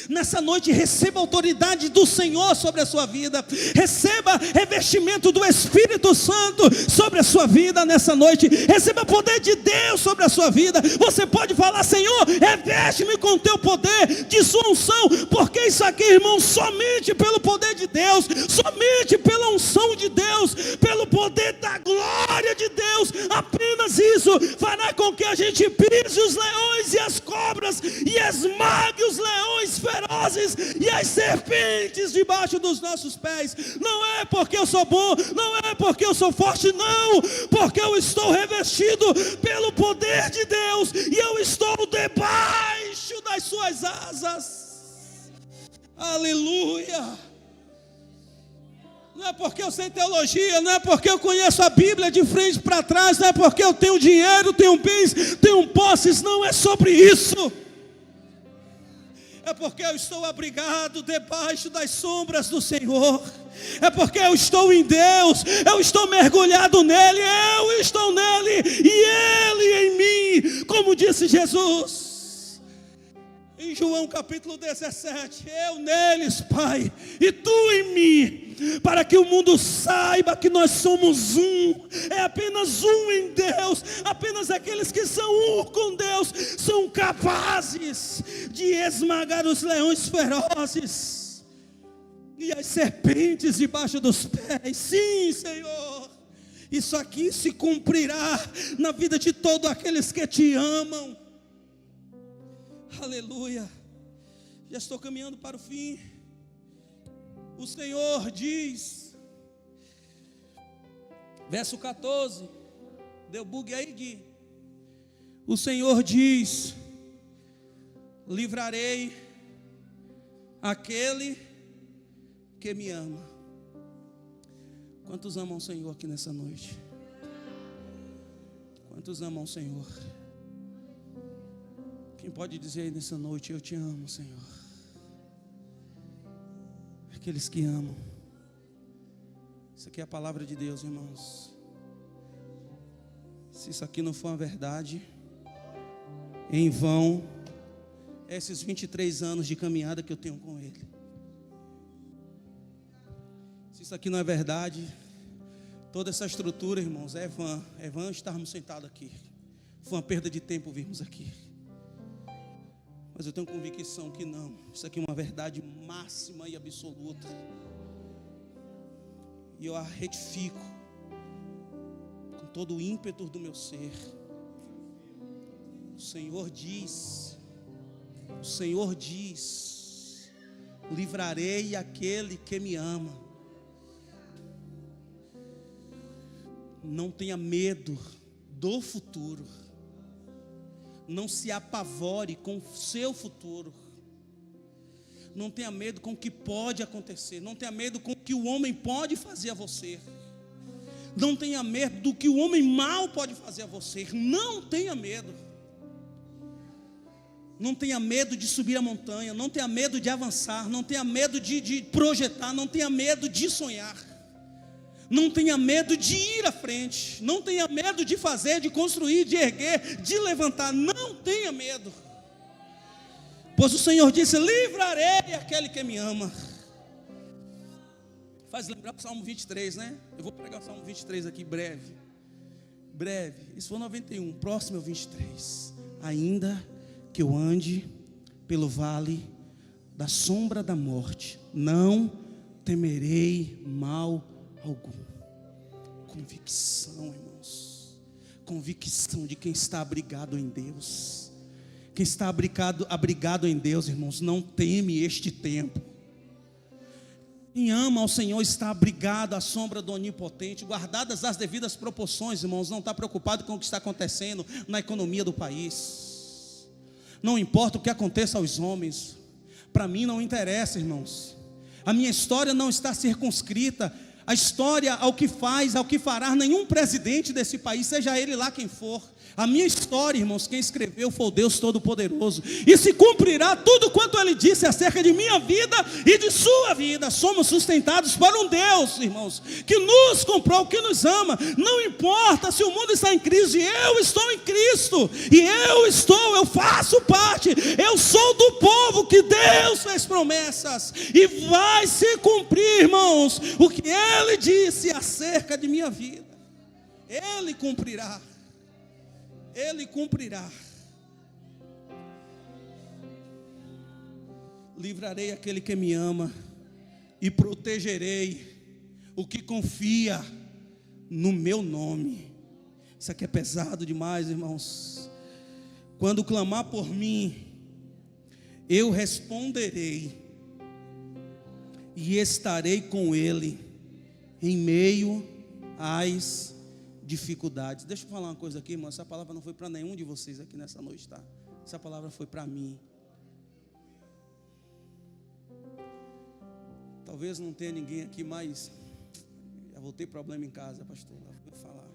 [SPEAKER 1] Nessa noite, receba a autoridade do Senhor sobre a sua vida. Receba revestimento do Espírito Santo sobre a sua vida nessa noite. Receba o poder de Deus sobre a sua vida. Você pode falar: Senhor, reveste-me com o teu poder de sua unção. Porque isso aqui, irmão, somente pelo poder de Deus, somente pela unção de Deus, pelo poder da glória de Deus, apenas isso fará com que a gente pise os leões e as cobras e esmague os leões ferozes e as serpentes debaixo dos nossos pés. Não é porque eu sou bom, não é porque eu sou forte, não, porque eu estou revestido pelo poder de Deus e eu estou debaixo das suas asas. Aleluia. Não é porque eu sei teologia, não é porque eu conheço a Bíblia de frente para trás, não é porque eu tenho dinheiro, tenho bens, tenho posses, não é sobre isso. É porque eu estou abrigado debaixo das sombras do Senhor. É porque eu estou em Deus, eu estou mergulhado nele, eu estou nele e ele em mim, como disse Jesus em João capítulo 17, eu neles, Pai, e tu em mim, para que o mundo saiba que nós somos um. É apenas um em Deus. Apenas aqueles que são um com Deus são capazes de esmagar os leões ferozes e as serpentes debaixo dos pés. Sim, Senhor, isso aqui se cumprirá na vida de todos aqueles que te amam. Aleluia. Já estou caminhando para o fim. O Senhor diz, verso 14, deu bug aí, Gui. O Senhor diz: livrarei aquele que me ama. Quantos amam o Senhor aqui nessa noite? Quantos amam o Senhor? Quem pode dizer aí nessa noite: eu te amo, Senhor? Aqueles que amam. Isso aqui é a palavra de Deus, irmãos. Se isso aqui não for uma verdade, em vão esses 23 anos de caminhada que eu tenho com Ele. Se isso aqui não é verdade, toda essa estrutura, irmãos, é vã estarmos sentados aqui. Foi uma perda de tempo virmos aqui. Mas eu tenho convicção que não. Isso aqui é uma verdade máxima e absoluta. E eu a retifico com todo o ímpeto do meu ser. O Senhor diz, livrarei aquele que me ama. Não tenha medo do futuro. Não se apavore com o seu futuro. Não tenha medo com o que pode acontecer. Não tenha medo com o que o homem pode fazer a você. Não tenha medo do que o homem mau pode fazer a você. Não tenha medo. Não tenha medo de subir a montanha. Não tenha medo de avançar. Não tenha medo de projetar. Não tenha medo de sonhar. Não tenha medo de ir à frente. Não tenha medo de fazer, de construir, de erguer, de levantar. Não tenha medo. Pois o Senhor disse: livrarei aquele que me ama. Faz lembrar o Salmo 23, né? Eu vou pregar o Salmo 23 aqui breve. Isso foi 91, próximo é o 23. Ainda que eu ande pelo vale da sombra da morte, não temerei mal algum. Convicção, irmãos. Convicção de quem está abrigado em Deus. Quem está abrigado em Deus, irmãos, não teme este tempo. Quem ama ao Senhor está abrigado à sombra do Onipotente, guardadas as devidas proporções, irmãos. Não está preocupado com o que está acontecendo na economia do país. Não importa o que aconteça aos homens. Para mim não interessa, irmãos. A minha história não está circunscrita a história ao que faz, ao que fará nenhum presidente desse país, seja ele lá quem for. A minha história, irmãos, quem escreveu foi o Deus Todo-Poderoso. E se cumprirá tudo quanto Ele disse acerca de minha vida e de sua vida. Somos sustentados por um Deus, irmãos, que nos comprou, que nos ama. Não importa se o mundo está em crise, eu estou em Cristo. E eu faço parte. Eu sou do povo que Deus fez promessas. E vai se cumprir, irmãos, o que Ele disse acerca de minha vida. Ele cumprirá. Ele cumprirá. Livrarei aquele que me ama e protegerei o que confia no meu nome. Isso aqui é pesado demais, irmãos. Quando clamar por mim, eu responderei e estarei com ele em meio às dificuldades. Deixa eu falar uma coisa aqui, irmão. Essa palavra não foi para nenhum de vocês aqui nessa noite, tá? Essa palavra foi para mim. Talvez não tenha ninguém aqui, mas já voltei problema em casa, pastor. Vou falar.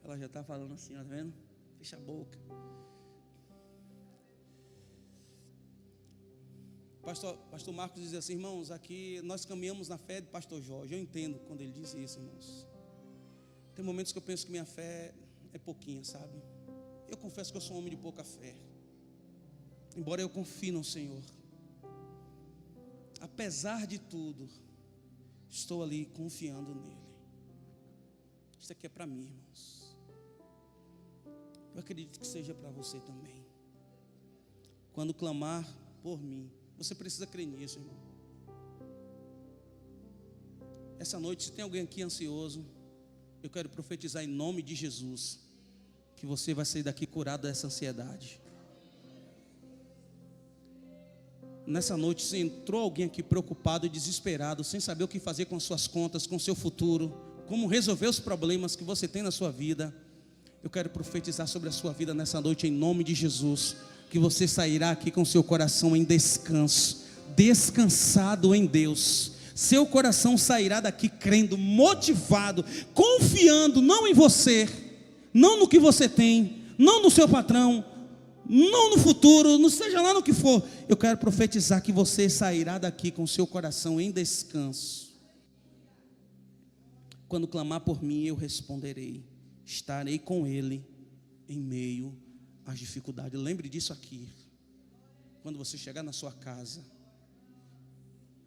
[SPEAKER 1] Ela já está falando assim, ó, tá vendo? Fecha a boca. Pastor Marcos diz assim: irmãos, aqui nós caminhamos na fé de pastor Jorge. Eu entendo quando ele diz isso, irmãos. Tem momentos que eu penso que minha fé é pouquinha, sabe? Eu confesso que eu sou um homem de pouca fé. Embora eu confie no Senhor. Apesar de tudo, estou ali confiando nele. Isso aqui é para mim, irmãos. Eu acredito que seja para você também. Quando clamar por mim, você precisa crer nisso, irmão. Essa noite, se tem alguém aqui ansioso, eu quero profetizar em nome de Jesus que você vai sair daqui curado dessa ansiedade. Nessa noite, se entrou alguém aqui preocupado e desesperado, sem saber o que fazer com as suas contas, com o seu futuro, como resolver os problemas que você tem na sua vida, eu quero profetizar sobre a sua vida nessa noite em nome de Jesus. que você sairá aqui com seu coração em descanso, descansado em Deus. Seu coração sairá daqui crendo, motivado, confiando não em você, não no que você tem, não no seu patrão, não no futuro, não seja lá no que for. Eu quero profetizar que você sairá daqui com seu coração em descanso. Quando clamar por mim, eu responderei. Estarei com ele em meio às dificuldades. Lembre disso aqui. Quando você chegar na sua casa,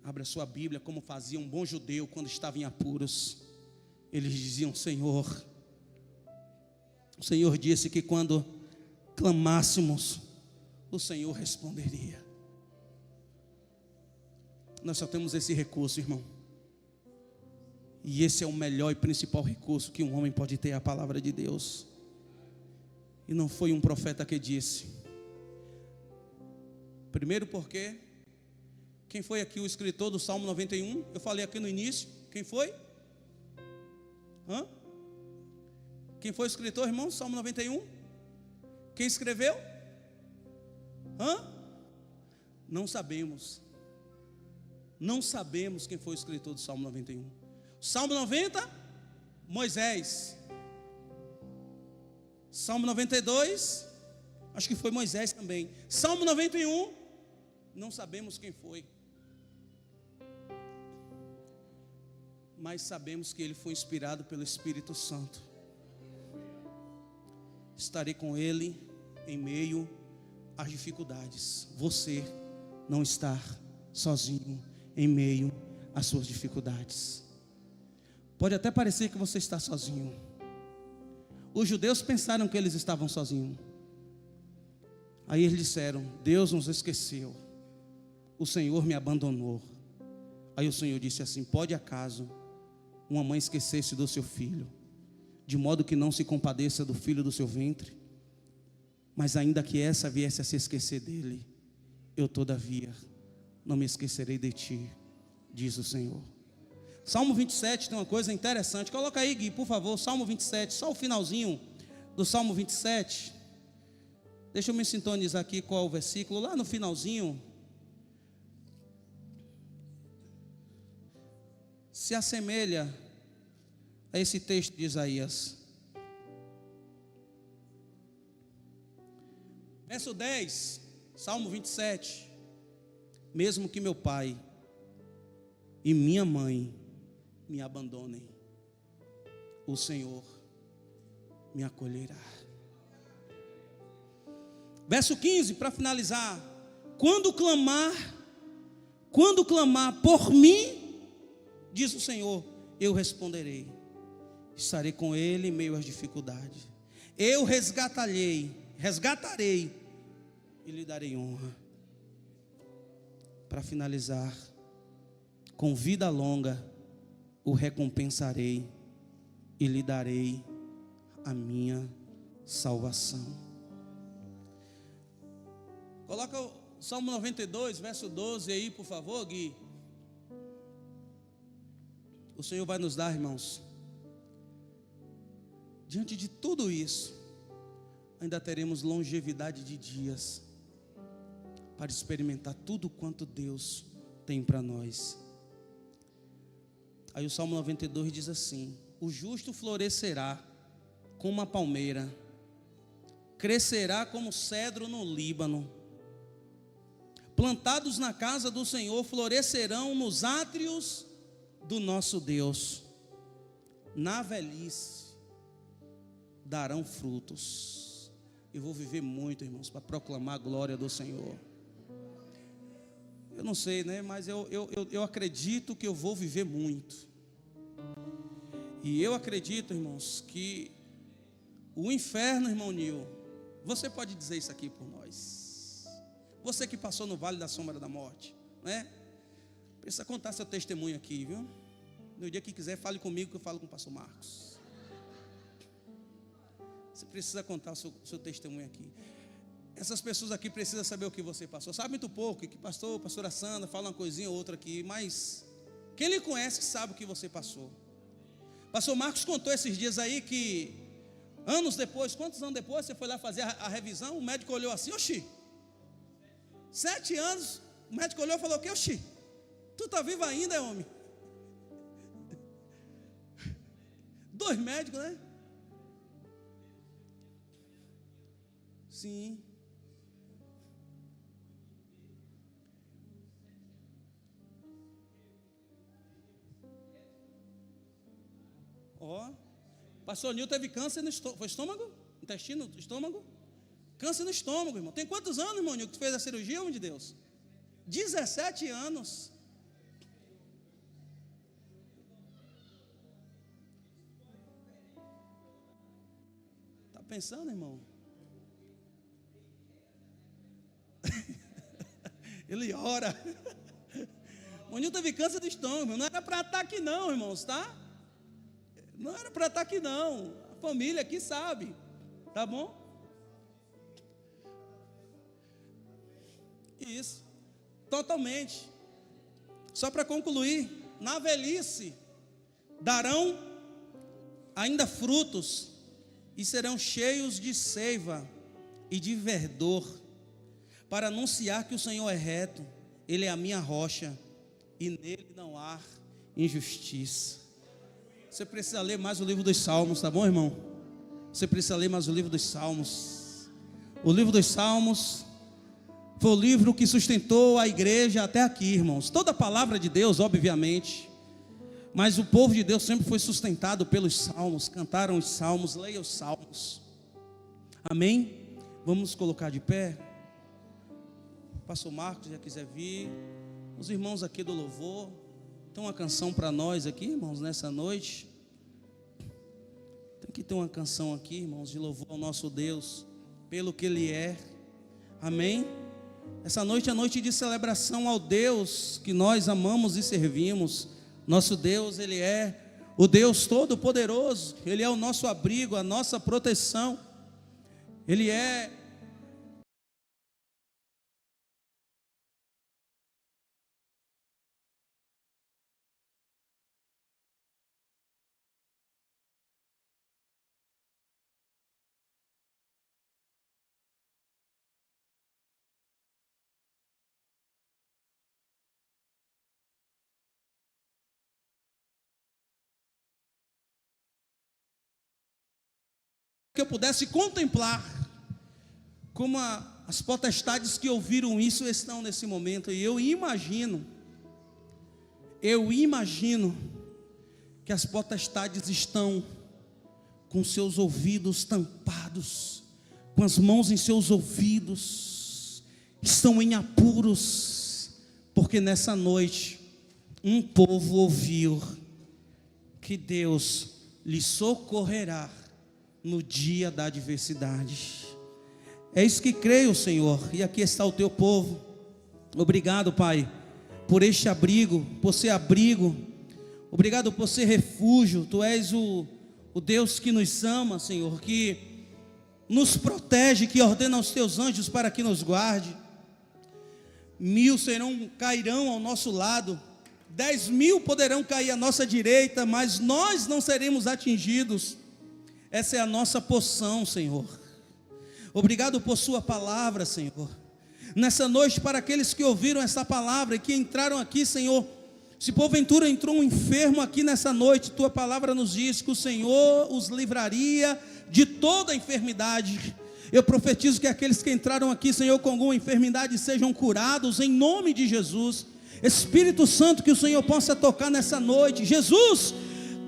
[SPEAKER 1] abra a sua Bíblia, como fazia um bom judeu quando estava em apuros. Eles diziam: Senhor, o Senhor disse que quando clamássemos, o Senhor responderia. Nós só temos esse recurso, irmão. E esse é o melhor e principal recurso que um homem pode ter, a palavra de Deus. E não foi um profeta que disse. Primeiro porque, quem foi aqui o escritor do Salmo 91? Eu falei aqui no início. Quem foi? Quem foi o escritor, irmão, do Salmo 91? Quem escreveu? Não sabemos. Não sabemos quem foi o escritor do Salmo 91. Salmo 90, Moisés. Salmo 92, acho que foi Moisés também. Salmo 91, não sabemos quem foi. Mas sabemos que ele foi inspirado pelo Espírito Santo. Estarei com ele em meio às dificuldades. Você não está sozinho em meio às suas dificuldades. Pode até parecer que você está sozinho. Os judeus pensaram que eles estavam sozinhos. Aí eles disseram: Deus nos esqueceu, o Senhor me abandonou. Aí o Senhor disse assim: pode acaso uma mãe esquecer-se do seu filho, de modo que não se compadeça do filho do seu ventre? Mas ainda que essa viesse a se esquecer dele, eu todavia não me esquecerei de ti, diz o Senhor. Salmo 27 tem uma coisa interessante. Coloca aí, Gui, por favor, Salmo 27, só o finalzinho do Salmo 27. Deixa eu me sintonizar aqui qual é o versículo. Lá no finalzinho, se assemelha a esse texto de Isaías. Verso 10, Salmo 27. Mesmo que meu pai e minha mãe me abandonem, o Senhor me acolherá. Verso 15, para finalizar: quando clamar por mim, diz o Senhor, eu responderei. Estarei com ele em meio às dificuldades. Eu resgatarei e lhe darei honra. Para finalizar, com vida longa o recompensarei e lhe darei a minha salvação. Coloca o Salmo 92, verso 12 aí, por favor, Gui. O Senhor vai nos dar, irmãos, diante de tudo isso, ainda teremos longevidade de dias para experimentar tudo quanto Deus tem para nós. Aí o Salmo 92 diz assim: o justo florescerá como uma palmeira, crescerá como cedro no Líbano. Plantados na casa do Senhor, florescerão nos átrios do nosso Deus. Na velhice darão frutos. Eu vou viver muito, irmãos, para proclamar a glória do Senhor. Eu não sei, né? Mas eu acredito que eu vou viver muito. E eu acredito, irmãos, que o inferno, irmão Nil, você pode dizer isso aqui por nós. Você que passou no vale da sombra da morte, né? Precisa contar seu testemunho aqui, viu? No dia que quiser, fale comigo que eu falo com o pastor Marcos. Você precisa contar o seu testemunho aqui. Essas pessoas aqui precisam saber o que você passou. Sabe muito pouco, que pastora Sandra fala uma coisinha ou outra aqui, mas quem lhe conhece sabe o que você passou. Pastor Marcos contou esses dias aí que anos depois, quantos anos depois você foi lá fazer a revisão, o médico olhou assim: oxi, 7 anos, o médico olhou e falou: que oxi, tu tá vivo ainda, homem? 2 médicos, né? Sim. Ó, pastor Nil teve câncer no estômago. Foi estômago? Intestino? Estômago? Câncer no estômago, irmão. Tem quantos anos, irmão Nil, que tu fez a cirurgia, homem de Deus? 17 anos. Tá pensando, irmão? Ele ora. O Nil teve câncer do estômago. Não era para ataque não, irmãos, tá? Não era para ataque não. A família aqui sabe. Tá bom? Isso. Totalmente. Só para concluir, na velhice darão ainda frutos e serão cheios de seiva e de verdor, para anunciar que o Senhor é reto, Ele é a minha rocha e nele não há injustiça. Você precisa ler mais o livro dos Salmos, tá bom, irmão? Você precisa ler mais o livro dos Salmos. O livro dos Salmos foi o livro que sustentou a igreja até aqui, irmãos. Toda a palavra de Deus, obviamente, mas o povo de Deus sempre foi sustentado pelos Salmos. Cantaram os Salmos, leia os Salmos. Amém? Vamos colocar de pé. Pastor Marcos já quiser vir. Os irmãos aqui do louvor. Tem uma canção para nós aqui, irmãos, nessa noite. Tem que ter uma canção aqui, irmãos, de louvor ao nosso Deus, pelo que Ele é. Amém? Essa noite é noite de celebração ao Deus que nós amamos e servimos. Nosso Deus, Ele é o Deus Todo-Poderoso. Ele é o nosso abrigo, a nossa proteção. Ele é que eu pudesse contemplar como as potestades que ouviram isso estão nesse momento. E eu imagino que as potestades estão com seus ouvidos tampados, com as mãos em seus ouvidos, estão em apuros, porque nessa noite um povo ouviu que Deus lhe socorrerá no dia da adversidade. É isso que creio, Senhor, e aqui está o teu povo. Obrigado, Pai, por este abrigo, por ser abrigo. Obrigado por ser refúgio. Tu és o Deus que nos ama, Senhor, que nos protege, que ordena aos teus anjos para que nos guarde. 1.000 cairão ao nosso lado, 10.000 poderão cair à nossa direita, mas nós não seremos atingidos. Essa é a nossa porção, Senhor. Obrigado por sua palavra, Senhor. Nessa noite, para aqueles que ouviram essa palavra e que entraram aqui, Senhor, se porventura entrou um enfermo aqui nessa noite, tua palavra nos diz que o Senhor os livraria de toda a enfermidade. Eu profetizo que aqueles que entraram aqui, Senhor, com alguma enfermidade sejam curados em nome de Jesus. Espírito Santo, que o Senhor possa tocar nessa noite. Jesus,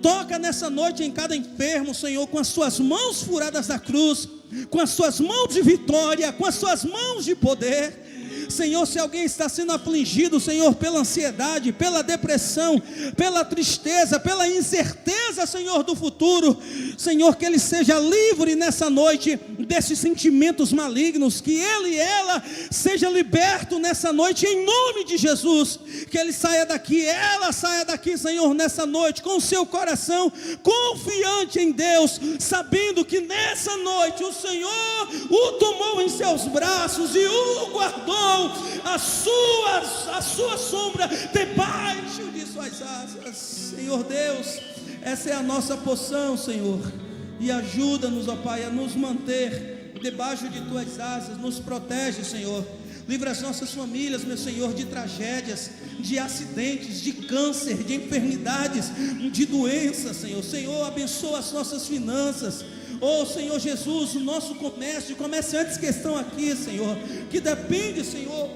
[SPEAKER 1] toca nessa noite em cada enfermo, Senhor, com as suas mãos furadas da cruz, com as suas mãos de vitória, com as suas mãos de poder. Senhor, se alguém está sendo afligido, Senhor, pela ansiedade, pela depressão, pela tristeza, pela incerteza, Senhor, do futuro, Senhor, que ele seja livre nessa noite desses sentimentos malignos, que ele e ela seja liberto nessa noite, em nome de Jesus, que ele saia daqui, ela saia daqui, Senhor, nessa noite, com o seu coração confiante em Deus, sabendo que nessa noite o Senhor o tomou em seus braços e o guardou a sua sombra debaixo de suas asas. Senhor Deus, essa é a nossa porção, Senhor, e ajuda-nos, ó Pai, a nos manter debaixo de tuas asas. Nos protege, Senhor,
[SPEAKER 2] Livra as nossas famílias, meu Senhor, de tragédias, de acidentes, de câncer, de enfermidades, de doenças, Senhor. Senhor, abençoa as nossas finanças. Oh, Senhor Jesus, o nosso comércio, comerciantes que estão aqui, Senhor, que depende, Senhor,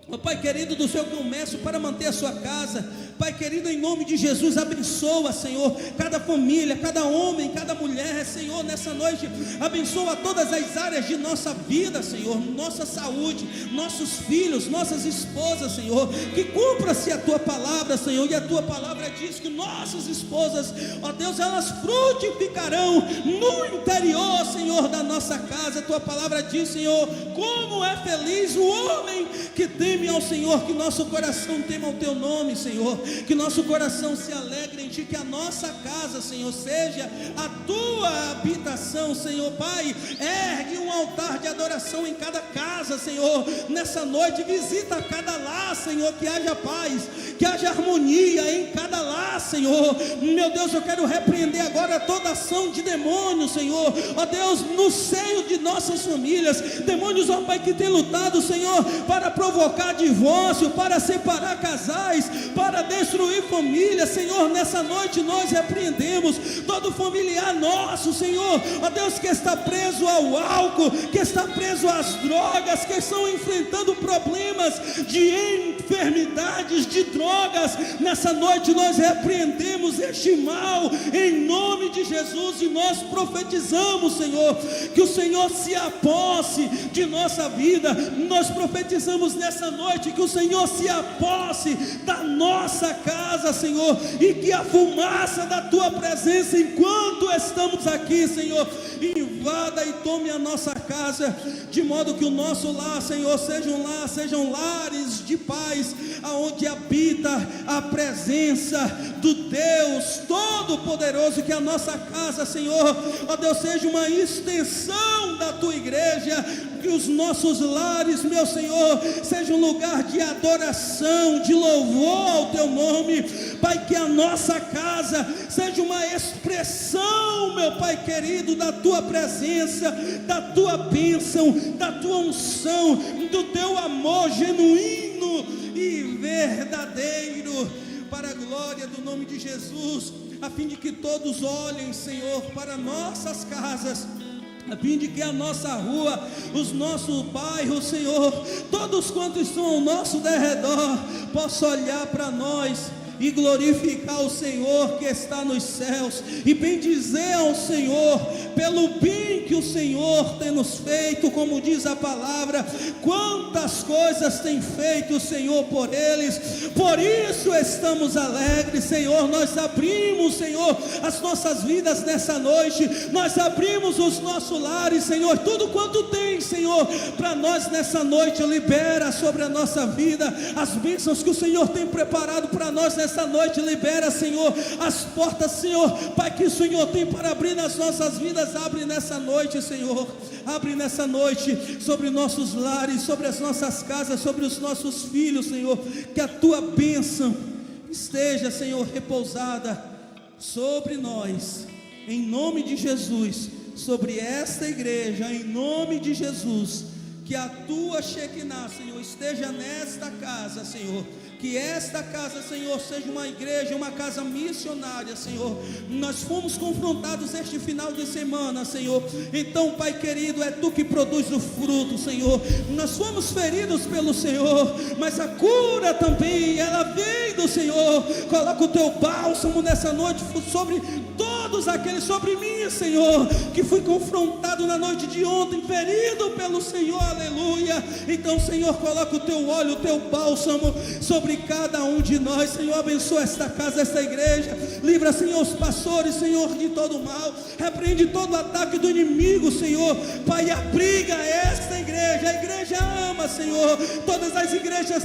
[SPEAKER 2] oh, Pai querido, do seu comércio para manter a sua casa. Pai querido, em nome de Jesus, abençoa, Senhor, cada família, cada homem, cada mulher, Senhor, nessa noite, abençoa todas as áreas de nossa vida, Senhor, nossa saúde, nossos filhos, nossas esposas, Senhor, que cumpra-se a Tua palavra, Senhor, e a Tua palavra diz que nossas esposas, ó Deus, elas frutificarão no interior, Senhor, da nossa casa. A Tua palavra diz, Senhor, como é feliz o homem que teme ao Senhor, que nosso coração tema ao Teu nome, Senhor, que nosso coração se alegre em Ti, que a nossa casa, Senhor, seja a Tua habitação, Senhor. Pai, ergue um altar de adoração em cada casa, Senhor, nessa noite. Visita cada lar, Senhor, que haja paz, que haja harmonia em cada lar, Senhor. Meu Deus, eu quero repreender agora toda ação de demônios, Senhor, ó Deus, no seio de nossas famílias, demônios, ó Pai, que tem lutado, Senhor, para provocar divórcio, para separar casais, para destruir família, Senhor. Nessa noite nós repreendemos todo familiar nosso, Senhor, ó Deus, que está preso ao álcool, que está preso às drogas, que estão enfrentando problemas de enfermidades, de drogas. Nessa noite nós repreendemos este mal em nome de Jesus, e nós profetizamos, Senhor, que o Senhor se aposse de nossa vida. Nós profetizamos nessa noite que o Senhor se aposse da nossa casa, Senhor, e que a fumaça da Tua presença, enquanto estamos aqui, Senhor, invada e tome a nossa casa, de modo que o nosso lar, Senhor, sejam lares de paz, aonde habita a presença do Deus Todo-Poderoso. Que a nossa casa, Senhor, ó Deus, seja uma extensão da Tua igreja, que os nossos lares, meu Senhor, sejam um lugar de adoração, de louvor ao Teu nome, Pai. Que a nossa casa seja uma expressão, meu Pai querido, da Tua presença, da Tua bênção, da Tua unção, do Teu amor genuíno e verdadeiro, para a glória do nome de Jesus, a fim de que todos olhem, Senhor, para nossas casas, a fim de que a nossa rua, os nossos bairros, Senhor, todos quantos estão ao nosso derredor, possam olhar para nós e glorificar o Senhor que está nos céus, e bendizer ao Senhor pelo bem que o Senhor tem nos feito, como diz a palavra, quantas coisas tem feito o Senhor por eles. Por isso estamos alegres, Senhor. Nós abrimos, Senhor, as nossas vidas nessa noite, nós abrimos os nossos lares, Senhor, tudo quanto tem, Senhor, para nós nessa noite. Libera sobre a nossa vida as bênçãos que o Senhor tem preparado para nós nessa noite. Libera, Senhor, as portas, Senhor, Pai, que o Senhor tem para abrir nas nossas vidas. Abre nessa noite, Senhor, abre nessa noite sobre nossos lares, sobre as nossas casas, sobre os nossos filhos, Senhor. Que a Tua bênção esteja, Senhor, repousada sobre nós, em nome de Jesus, sobre esta igreja, em nome de Jesus. Que a Tua Shekinah, Senhor, esteja nesta casa, Senhor. Que esta casa, Senhor, seja uma igreja, uma casa missionária, Senhor. Nós fomos confrontados este final de semana, Senhor. Então, Pai querido, é Tu que produz o fruto, Senhor. Nós fomos feridos pelo Senhor, mas a cura também, ela vem do Senhor. Coloca o Teu bálsamo nessa noite sobre todos aqueles, sobre mim, Senhor, que fui confrontado na noite de ontem, ferido pelo Senhor, aleluia. Então, Senhor, coloca o Teu óleo, o Teu bálsamo sobre cada um de nós, Senhor. Abençoa esta casa, esta igreja. Livra, Senhor, os pastores, Senhor, de todo mal. Repreende todo ataque do inimigo, Senhor. Pai, abriga esta igreja. A igreja ama, Senhor, todas as igrejas